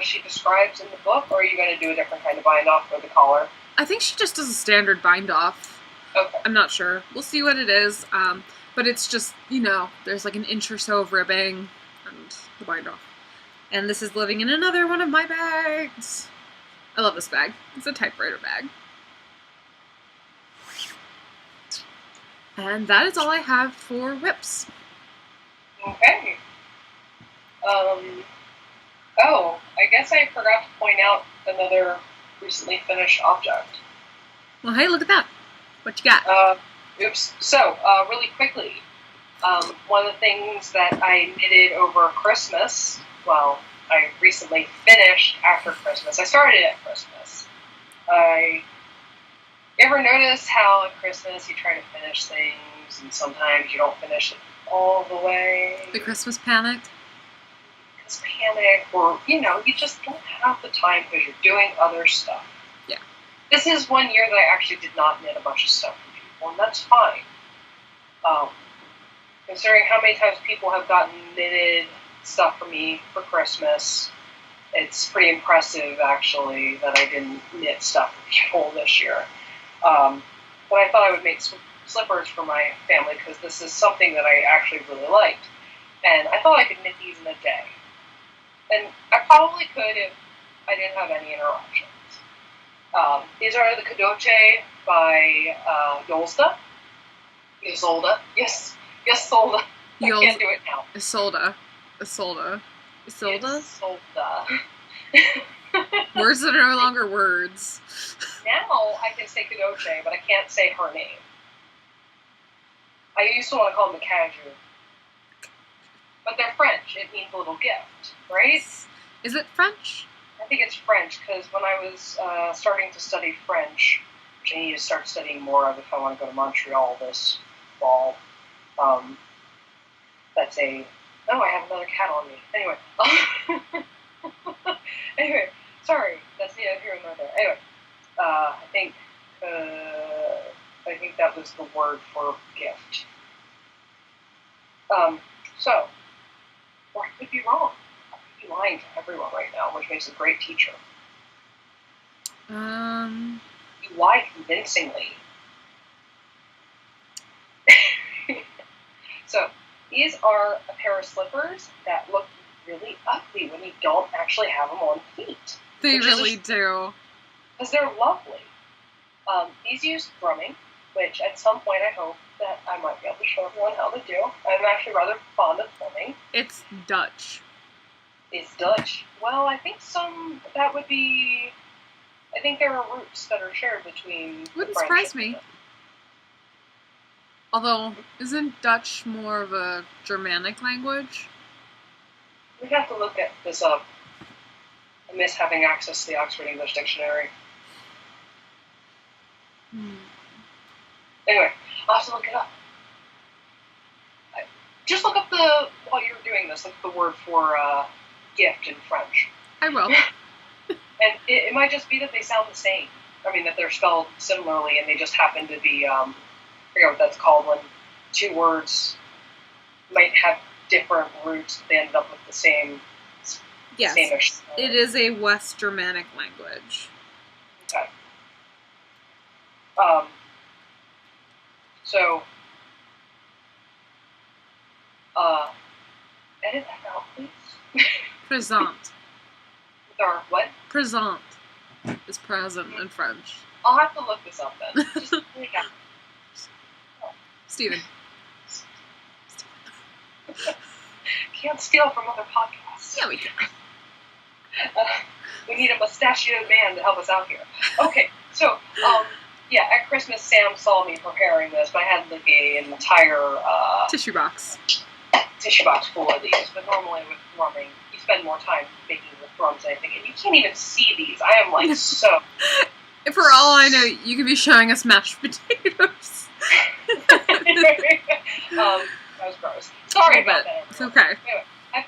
she describes in the book, or are you going to do a different kind of bind-off for the collar? I think she just does a standard bind-off. Okay. I'm not sure. We'll see what it is. But it's just, you know, there's like an inch or so of ribbing and the bind-off. And this is living in another one of my bags. I love this bag. It's a typewriter bag. And that is all I have for whips. Okay. Oh, I guess I forgot to point out another recently finished object. Well, hey, look at that. What you got? Oops. So, really quickly, one of the things that I knitted over Christmas, well, I recently finished after Christmas. I started at Christmas. You ever notice how at Christmas you try to finish things and sometimes you don't finish it all the way? The Christmas panic? It's panic, or, you know, you just don't have the time because you're doing other stuff. Yeah. This is one year that I actually did not knit a bunch of stuff for people, and that's fine. Considering how many times people have gotten knitted stuff for me for Christmas, it's pretty impressive, actually, that I didn't knit stuff for people this year. But I thought I would make slippers for my family because this is something that I actually really liked. And I thought I could knit these in a day. And I probably could if I didn't have any interruptions. These are the Cadoce by Yolda. Ysolda. Yes, Ysolda. I can't do it now. Isolda. Words that are no longer words. Now I can say Cadoce, but I can't say her name. I used to want to call them the Caju. But they're French. It means a little gift, right? Is it French? I think it's French, because when I was starting to study French, which I need to start studying more of if I want to go to Montreal this fall, that's a... Oh, I have another cat on me. Anyway. Anyway, sorry, that's neither here nor there. Anyway, I think that was the word for gift. So, or I could be wrong. I could be lying to everyone right now, which makes a great teacher. You lie convincingly. So, these are a pair of slippers that look really ugly when you don't actually have them on feet. They really do. Because they're lovely. These use thrumming, which at some point I hope that I might be able to show everyone how to do. I'm actually rather fond of thrumming. It's Dutch. It's Dutch. Well, I think that would be... I think there are roots that are shared between... Wouldn't surprise me. Although, isn't Dutch more of a Germanic language? We'd have to look at this up. I miss having access to the Oxford English Dictionary. Anyway, I'll have to look it up. Just look up while you're doing this, look up the word for gift in French. I will. And it might just be that they sound the same. I mean, that they're spelled similarly and they just happen to be, I forget what that's called, when two words might have different roots, but they ended up with the same. Yes, same-ish. It is a West Germanic language. Okay. So, edit that out, please. Présent. Or what? Présent is present in French. I'll have to look this up then. Just Steven. Can't steal from other podcasts. Yeah, we can. We need a mustachioed man to help us out here. Okay, so, yeah, at Christmas, Sam saw me preparing this, but I had like an entire tissue box full of these. But normally with thrumming, you spend more time making the thrums than anything, and you can't even see these. I am like so. For all I know, you could be showing us mashed potatoes. That was gross. Sorry about that. It's okay. Anyway,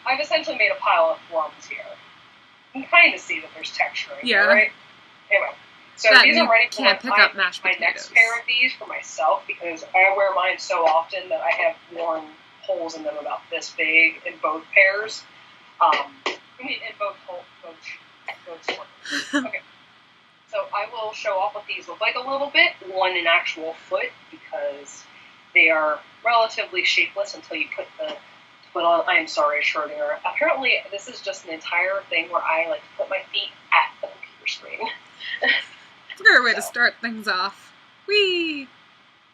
I've essentially made a pile of thrums here. You can kind of see that there's texture in yeah. here, right? Anyway, so that these are ready for my next pair of these for myself because I wear mine so often that I have worn holes in them about this big in both pairs. In both sorts. Okay. So I will show off what these look like a little bit on an actual foot because they are relatively shapeless until you put on I'm sorry, Schrodinger. Apparently this is just an entire thing where I like to put my feet at the computer screen. It's a great way to start things off. Whee!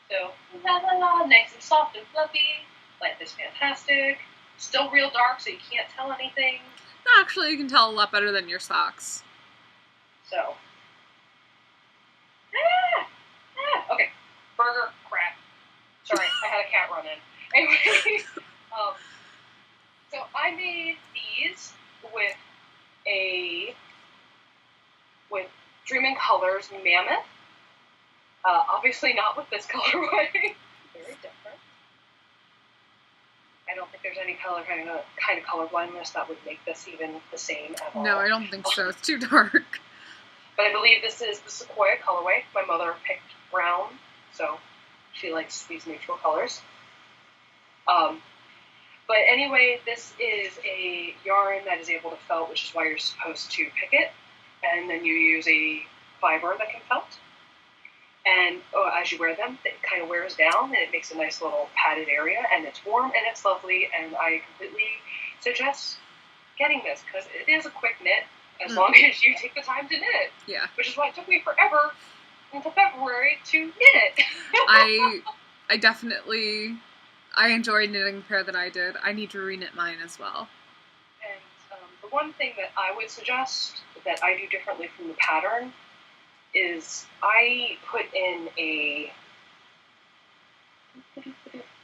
So, la la la, nice and soft and fluffy. Light is fantastic. Still real dark so you can't tell anything. Actually, you can tell a lot better than your socks. So. Okay. Burger crap. Sorry, I had a cat run in. Anyway, so I made these with Dreaming Colors Mammoth. Obviously not with this colorway. Very different. I don't think there's any kind of color blindness that would make this even the same at all. No, I don't think so. It's too dark. But I believe this is the Sequoia colorway. My mother picked brown, so she likes these neutral colors. But anyway, this is a yarn that is able to felt, which is why you're supposed to pick it. And then you use a fiber that can felt. And as you wear them, it kind of wears down, and it makes a nice little padded area, and it's warm, and it's lovely, and I completely suggest getting this, because it is a quick knit, as long as you take the time to knit it. Yeah. Which is why it took me forever until February to knit it. I definitely, I enjoyed knitting the pair that I did. I need to reknit mine as well. And the one thing that I would suggest that I do differently from the pattern is I put in a...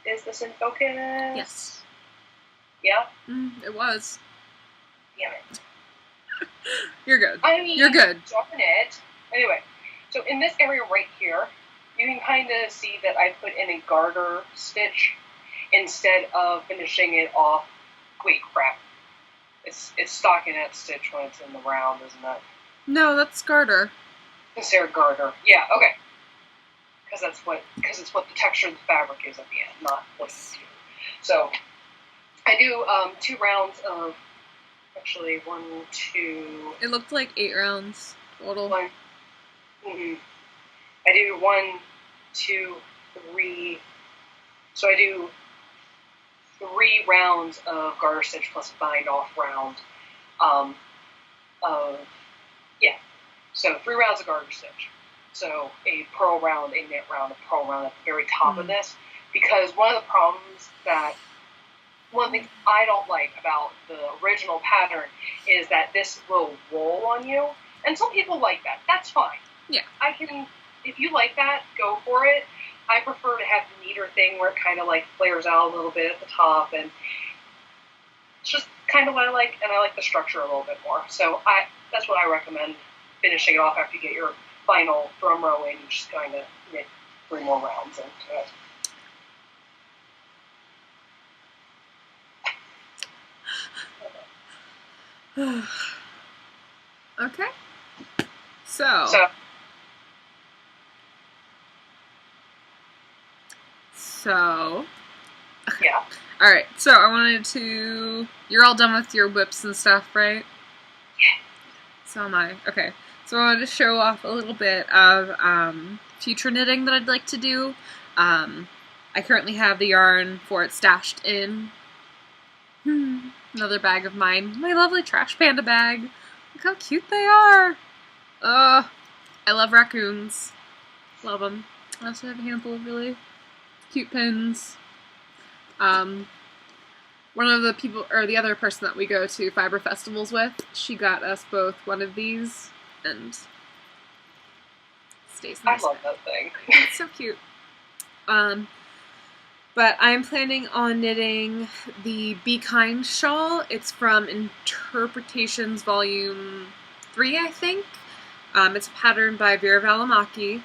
Is this in focus? Yes. Yeah? It was. Damn it. You're good. I mean, you're good. Darn it. Anyway, so in this area right here, you can kind of see that I put in a garter stitch instead of finishing it off. Wait, crap. It's stockinette stitch when it's in the round, isn't it? No, that's garter. Considered garter. Yeah, okay. Because it's what the texture of the fabric is at the end, not what you do. So I do 2 rounds of, actually 1, 2. It looked like 8 rounds total. 1. Mm-hmm. I do 1, 2, 3. So I do 3 rounds of garter stitch plus bind off round. So 3 rounds of garter stitch. So a purl round, a knit round, a purl round at the very top of this. Because one of the things I don't like about the original pattern is that this will roll on you. And some people like that. That's fine. Yeah. If you like that, go for it. I prefer to have the neater thing where it kind of like flares out a little bit at the top, and it's just kind of what I like, and I like the structure a little bit more. So that's what I recommend finishing it off after you get your final drum row in. You just kind of knit 3 more rounds into it. Okay. So okay. Yeah. All right. So I wanted to. You're all done with your whips and stuff, right? Yeah. So am I. Okay. So I wanted to show off a little bit of future knitting that I'd like to do. I currently have the yarn for it stashed in another bag of mine. My lovely Trash Panda bag. Look how cute they are. I love raccoons. Love them. I also have a handful of really cute pins. One of the people, or the other person that we go to fiber festivals with, she got us both one of these, and stays in I love that thing. It's so cute. But I'm planning on knitting the Be Kind shawl. It's from Interpretations Volume 3, I think. It's a pattern by Vera Valimaki,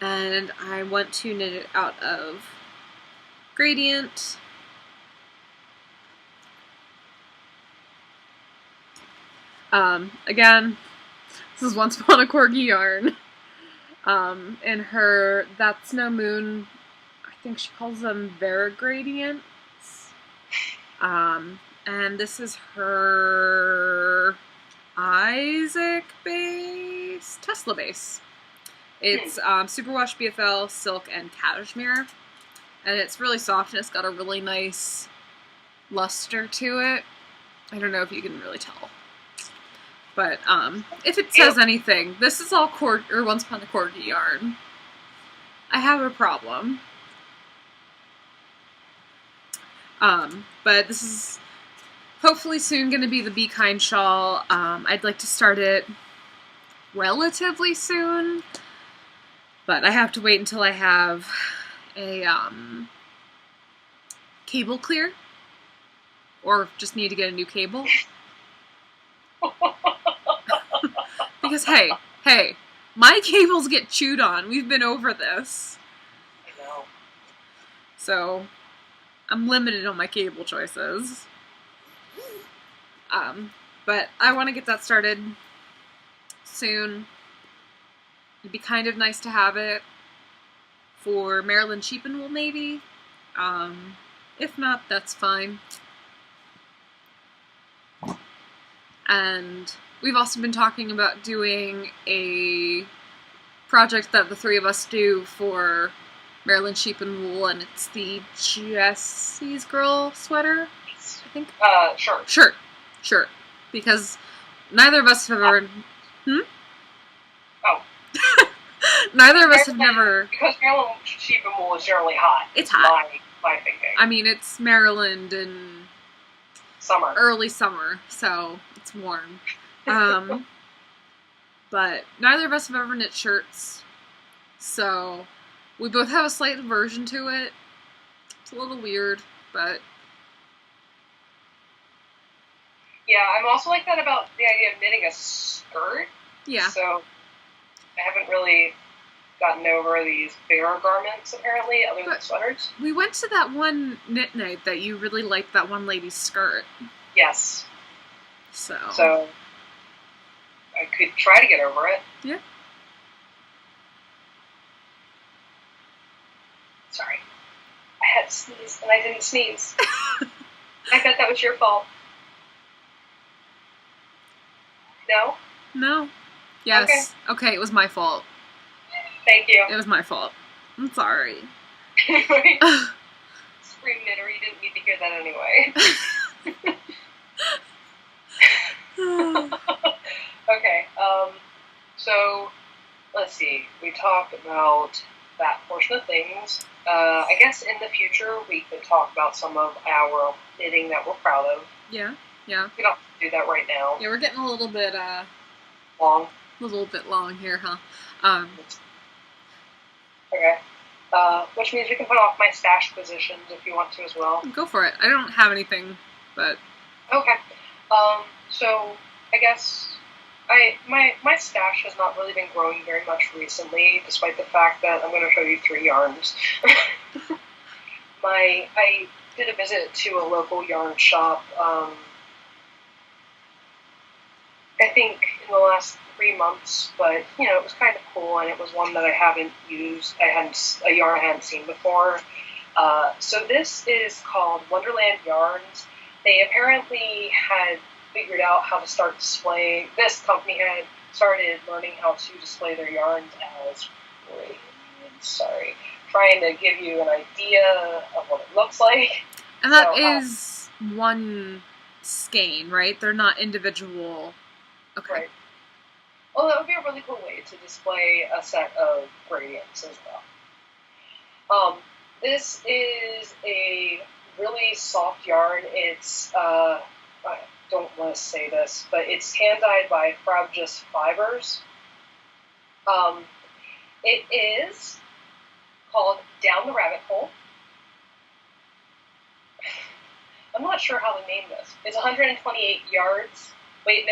and I want to knit it out of gradient. Again, this is Once Upon a Corgi yarn. And her That's No Moon, I think she calls them Varigradients. And this is her Isaac base, Tesla base. It's superwash BFL, silk, and cashmere. And it's really soft, and it's got a really nice luster to it. I don't know if you can really tell. But if it says anything, this is all Once Upon a Corgi yarn. I have a problem. But this is hopefully soon going to be the Be Kind shawl. I'd like to start it relatively soon, but I have to wait until I have a cable clear, or just need to get a new cable. Because hey, my cables get chewed on. We've been over this. I know. So I'm limited on my cable choices. But I want to get that started soon. It'd be kind of nice to have it for Maryland Sheepin' Wool, maybe. If not, that's fine. And we've also been talking about doing a project that the 3 of us do for Maryland Sheepin' Wool, and it's the Jessie's Girl sweater, I think. Shirt. Because neither of us have ever... Oh. Neither of us have never... Because Maryland Sheepin' Wool is generally hot. It's hot. My thinking. I mean, it's Maryland in... Summer. Early summer, so it's warm. But neither of us have ever knit shirts, so we both have a slight aversion to it. It's a little weird, but... Yeah, I'm also like that about the idea of knitting a skirt. Yeah. So I haven't really gotten over these bare garments, apparently, other than sweaters. We went to that one knit night that you really liked, that one lady's skirt. Yes. So I could try to get over it. Yeah. Sorry. I had to sneeze, and I didn't sneeze. I bet that was your fault. No? No. Yes. Okay, it was my fault. Thank you. It was my fault. I'm sorry. Scream knitter, you didn't need to hear that anyway. Okay, so let's see. We talked about that portion of things. I guess in the future we could talk about some of our knitting that we're proud of. Yeah. We don't have to do that right now. Yeah, we're getting a little bit long. A little bit long here, huh? Okay. Which means we can put off my stash positions if you want to as well. Go for it. I don't have anything, but okay. So I guess my stash has not really been growing very much recently, despite the fact that I'm going to show you 3 yarns. I did a visit to a local yarn shop. I think in the last 3 months, but it was kind of cool, and it was one that I haven't used. A yarn I hadn't seen before. So this is called Wonderland Yarns. They apparently had figured out how to start displaying. This company had started learning how to display their yarns as braids. Trying to give you an idea of what it looks like. And that is one skein, right? They're not individual. Okay. Right. Well, that would be a really cool way to display a set of gradients as well. This is a really soft yarn. It's, I don't want to say this, but it's hand-dyed by Frabjous Fibers. It is called Down the Rabbit Hole. I'm not sure how to name this. It's 128 yards. Wait,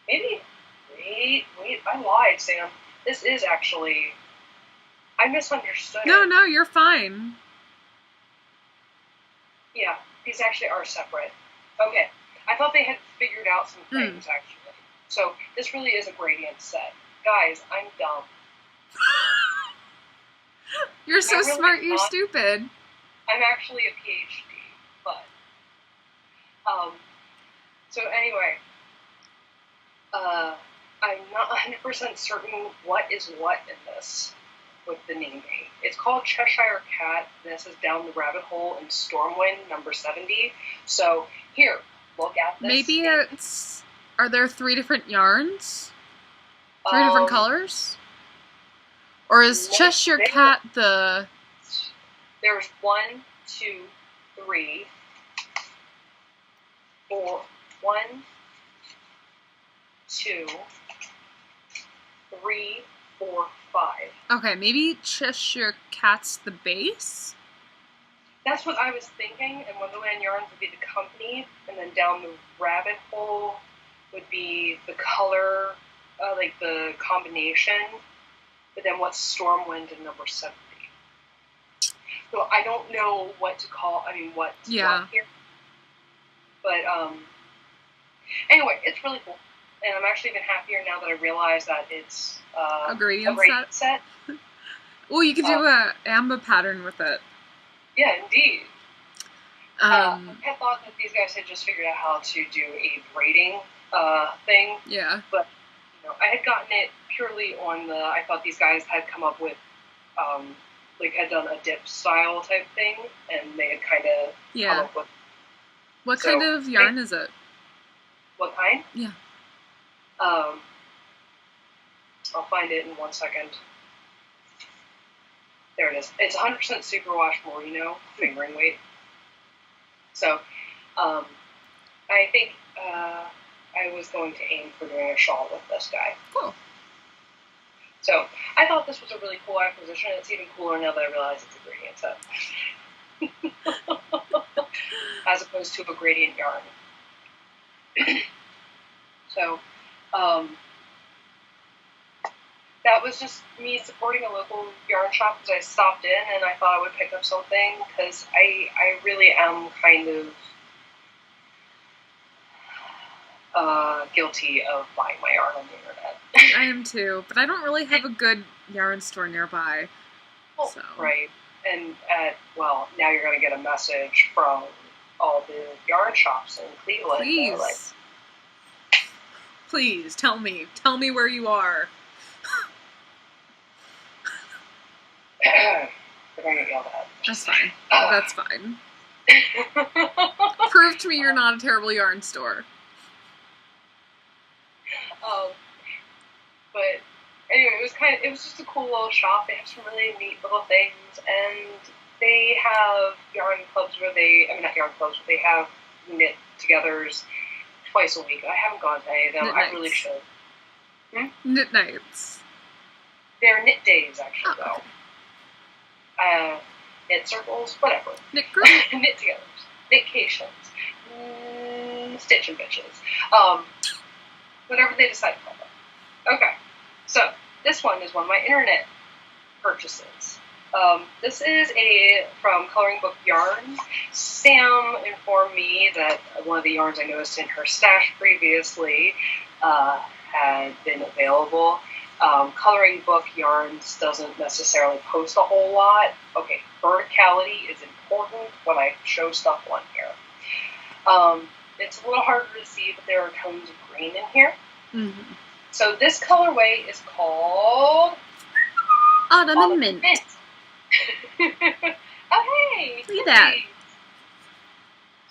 wait. Wait, I lied, Sam. This is actually... I misunderstood. No, you're fine. Yeah, these actually are separate. Okay, I thought they had figured out some things, actually. So, this really is a gradient set. Guys, I'm dumb. You're so really smart, you're stupid. I'm actually a PhD, but... So anyway, I'm not 100% certain what is what in this with the naming. It's called Cheshire Cat. This is Down the Rabbit Hole in Stormwind, number 70. So here, look at this. Maybe it's... Are there 3 different yarns? 3 different colors? Or is Cheshire Cat the... There's 1, 2, 3, 4... 1, 2, 3, 4, 5. Okay, maybe Cheshire Cat's the base? That's what I was thinking, and Wonderland Yarns would be the company, and then Down the Rabbit Hole would be the color, like the combination, but then what's Stormwind in number 70? So I don't know what to call, what here. But, anyway, it's really cool. And I'm actually even happier now that I realize that it's a gradient set. Well, you could do a Amba pattern with it. Yeah, indeed. I had thought that these guys had just figured out how to do a braiding thing. Yeah. But I had gotten it purely on the... I thought these guys had come up with... had done a dip style type thing, and they had kind of come up with... What kind of yarn is it? What kind? Yeah. I'll find it in 1 second. There it is. It's 100% superwash merino fingering weight. So, I think I was going to aim for doing a shawl with this guy. Cool. So, I thought this was a really cool acquisition. It's even cooler now that I realize it's a gradient set. As opposed to a gradient yarn. So, that was just me supporting a local yarn shop because I stopped in and I thought I would pick up something because I really am kind of... guilty of buying my yarn on the internet. I am too, but I don't really have a good yarn store nearby. Well, so. Right. And now you're going to get a message from all the yarn shops in Cleveland. Please. Please, tell me. Tell me where you are. They're going to get yelled at. That's fine. That's fine. Prove to me you're not a terrible yarn store. But anyway, it was just a cool little shop. They have some really neat little things, and they have yarn clubs not yarn clubs, but they have knit-togethers twice a week. I haven't gone to any of them. Knit I nights. Really should. Knit nights. They're knit days, actually, though. Okay. Knit circles, whatever. Knit group? Knit-togethers. Knitcations. Stitch and bitches. Whatever they decide to call them. Okay. So, this one is one of my internet purchases. This is from Coloring Book Yarns. Sam informed me that one of the yarns I noticed in her stash previously had been available. Coloring Book Yarns doesn't necessarily post a whole lot. Okay, verticality is important when I show stuff on here. It's a little harder to see, but there are tones of green in here. Mm-hmm. So this colorway is called Autumn and Mint. Oh, hey! Look at that.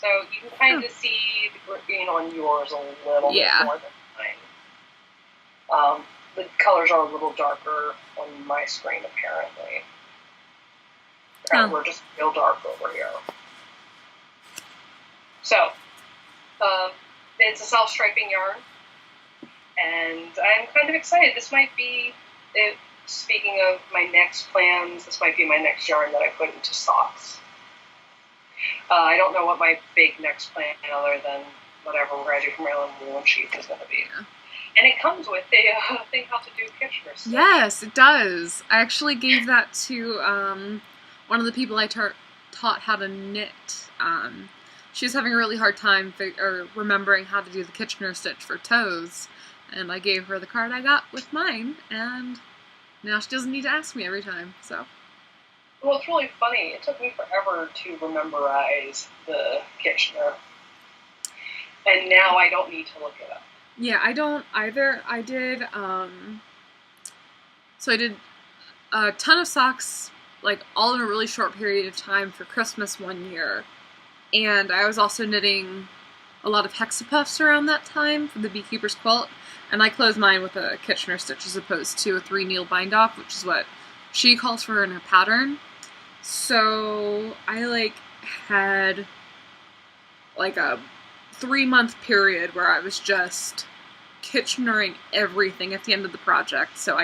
So you can kind of see the green on yours a little bit more than mine. The colors are a little darker on my screen, apparently. We're just real dark over here. So, it's a self-striping yarn, and I'm kind of excited. This might be, speaking of my next plans, this might be my next yarn that I put into socks. I don't know what my big next plan, other than whatever we're going to do for Maryland Wool and Sheep, is going to be. Yeah. And it comes with a thing how to do Kitchener stitch. Yes, it does. I actually gave that to one of the people I taught how to knit. She was having a really hard time remembering how to do the Kitchener stitch for toes, and I gave her the card I got with mine, and now she doesn't need to ask me every time. So. Well, it's really funny. It took me forever to memorize the Kitchener, and now I don't need to look it up. Yeah, I don't either. I did, so I did a ton of socks, like, all in a really short period of time for Christmas one year. And I was also knitting a lot of hexapuffs around that time for the Beekeeper's Quilt. And I closed mine with a Kitchener stitch as opposed to a 3-needle bind-off, which is what she calls for in her pattern. So I, had, a 3-month period where I was just Kitchenering everything at the end of the project, so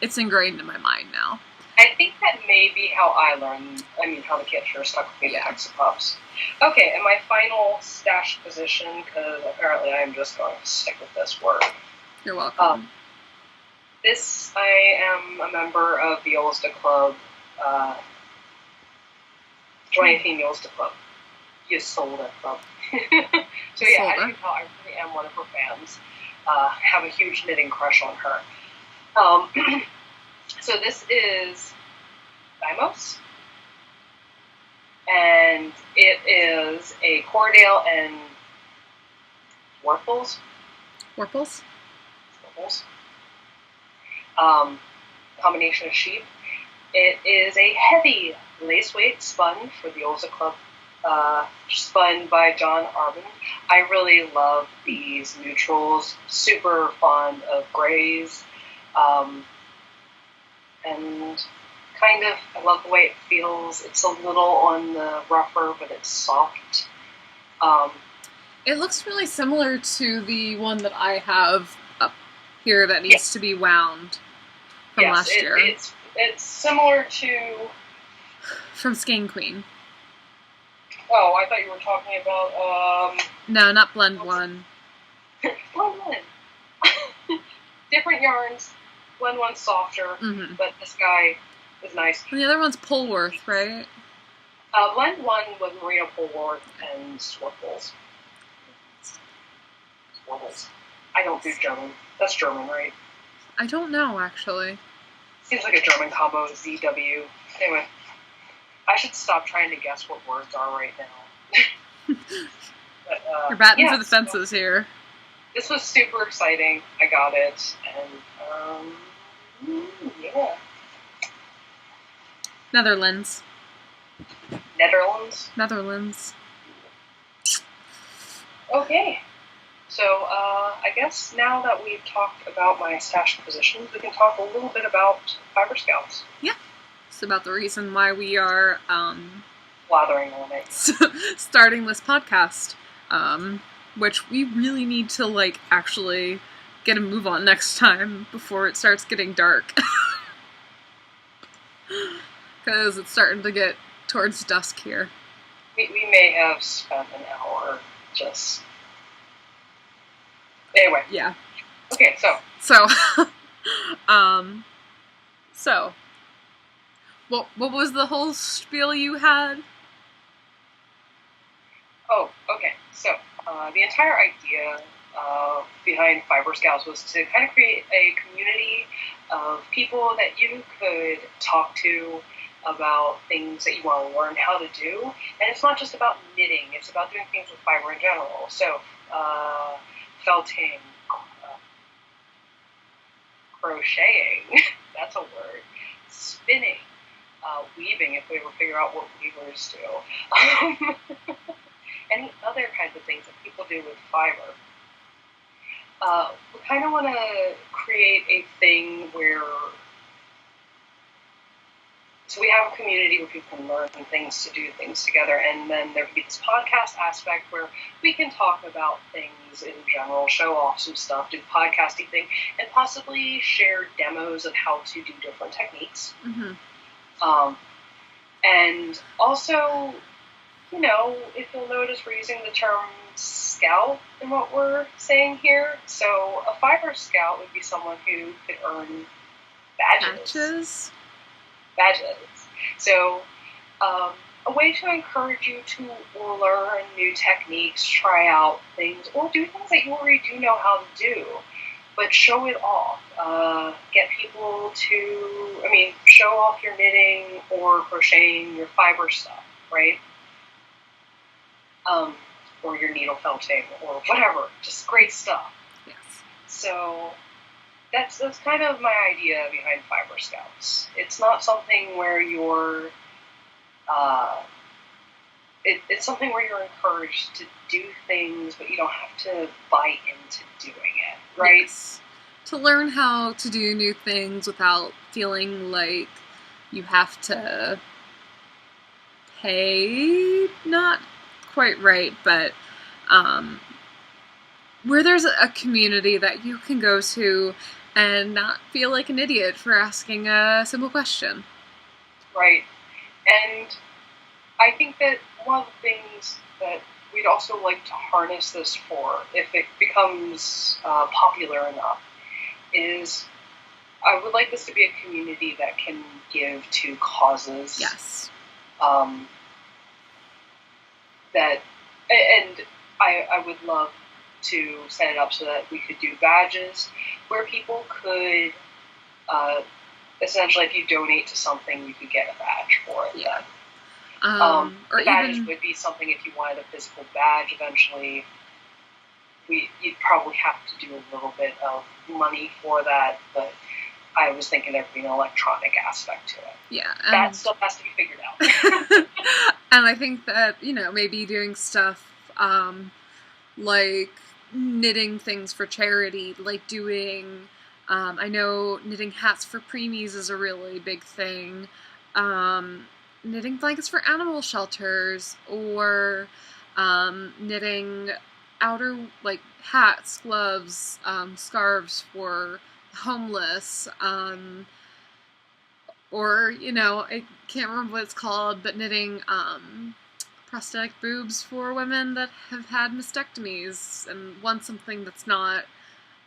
it's ingrained in my mind now. I think that may be how I learned, how the Kitchener stuck with me, the hexapuffs. Okay, and my final stash position, because apparently I'm just going to stick with this word. You're welcome. I am a member of the Ulster Club, 2018 Ulster Club. You sold it, club. So yeah, as you can tell, I really am one of her fans. Have a huge knitting crush on her. So this is Thymos, and it is a Cordale and Warples. Combination of sheep. It is a heavy lace weight spun for the Ulster Club. Spun by John Armand. I really love these neutrals. Super fond of grays. And I love the way it feels. It's a little on the rougher, but it's soft. It looks really similar to the one that I have up here that needs to be wound from last year. It's similar to... From Skein Queen. Oh, I thought you were talking about, No, not Blend One. Blend One. Different yarns. Blend One's softer, but this guy is nice. And the other one's Polworth, right? Blend One was Marina Polworth and Swartles. What is? I don't do German. That's German, right? I don't know, actually. Seems like a German combo, ZW. Anyway, I should stop trying to guess what words are right now. But, You're batting for the fences here. This was super exciting. I got it, and yeah. Netherlands. Netherlands. Okay. So, I guess now that we've talked about my stash positions, we can talk a little bit about Fiber Scouts. Yeah. It's about the reason why we are blathering on it. starting this podcast, which we really need to, like, actually get a move on next time before it starts getting dark. Because it's starting to get towards dusk here. We may have spent an hour just... Anyway. Yeah. Okay, so. What was the whole spiel you had? Oh, okay. So, the entire idea behind Fiber Scouts was to kind of create a community of people that you could talk to about things that you want to learn how to do. And it's not just about knitting, it's about doing things with fiber in general. So, felting, crocheting, that's a word, spinning, weaving, if we ever figure out what weavers do, any other kinds of things that people do with fiber. We kind of want to create a thing where, so we have a community where people can learn things to do things together, and then there can be this podcast aspect where we can talk about things in general, show off some stuff, do the podcasting thing, and possibly share demos of how to do different techniques. Mm-hmm. And also, you know, if you'll notice, we're using the term scout in what we're saying here. So a fiber scout would be someone who could earn badges. So a way to encourage you to learn new techniques, try out things, or do things that you already do know how to do, but show it off. Get people to, show off your knitting or crocheting, your fiber stuff, right? Or your needle felting or whatever, just great stuff. Yes. So that's kind of my idea behind Fiber Scouts. It's not something where you're, it's something where you're encouraged to do things, but you don't have to buy into doing it, right? Yes. To learn how to do new things without feeling like you have to pay, not quite right, but where there's a community that you can go to and not feel like an idiot for asking a simple question. Right. And I think that one of the things that we'd also like to harness this for, if it becomes popular enough, is I would like this to be a community that can give to causes. Yes. I would love to set it up so that we could do badges where people could, essentially, if you donate to something, you could get a badge for it. Yeah. Or the badge would be something, if you wanted a physical badge eventually, you'd probably have to do a little bit of money for that, but I was thinking there'd be an electronic aspect to it. Yeah. That still has to be figured out. And I think that, maybe doing stuff like knitting things for charity, like doing, I know knitting hats for preemies is a really big thing, knitting blankets for animal shelters, or knitting outer, like, hats, gloves, scarves for homeless, or, I can't remember what it's called, but knitting prosthetic boobs for women that have had mastectomies and want something that's not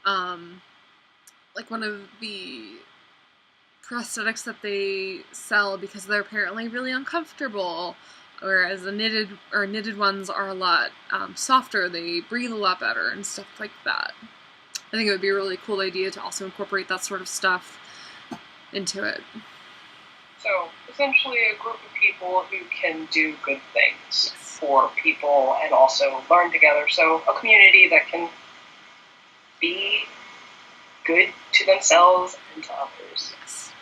like one of the prosthetics that they sell because they're apparently really uncomfortable, whereas the knitted ones are a lot softer. They breathe a lot better and stuff like that. I think it would be a really cool idea to also incorporate that sort of stuff into it. So, essentially a group of people who can do good things for people and also learn together. So, a community that can be good to themselves and to others. Yes.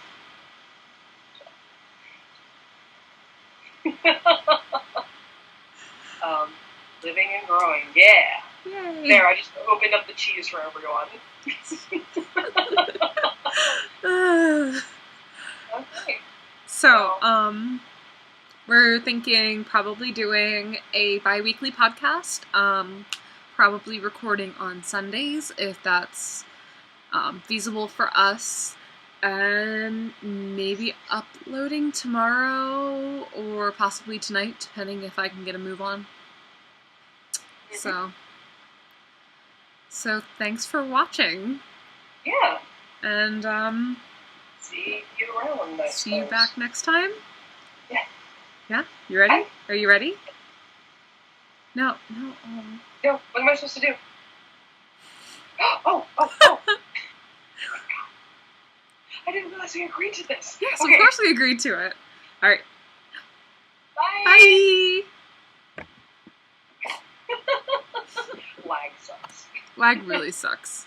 Living and growing, yeah. Yay. There, I just opened up the cheese for everyone. Okay. So, we're thinking probably doing a bi-weekly podcast, probably recording on Sundays if that's feasible for us, and maybe uploading tomorrow or possibly tonight, depending if I can get a move on. So thanks for watching. Yeah. And see you around. See you back next time. Yeah. Yeah? You ready? Hi. Are you ready? No. No, what am I supposed to do? Oh. I didn't realize we agreed to this. Yes, okay. Of course we agreed to it. All right. Bye. Lag sucks. Lag really sucks.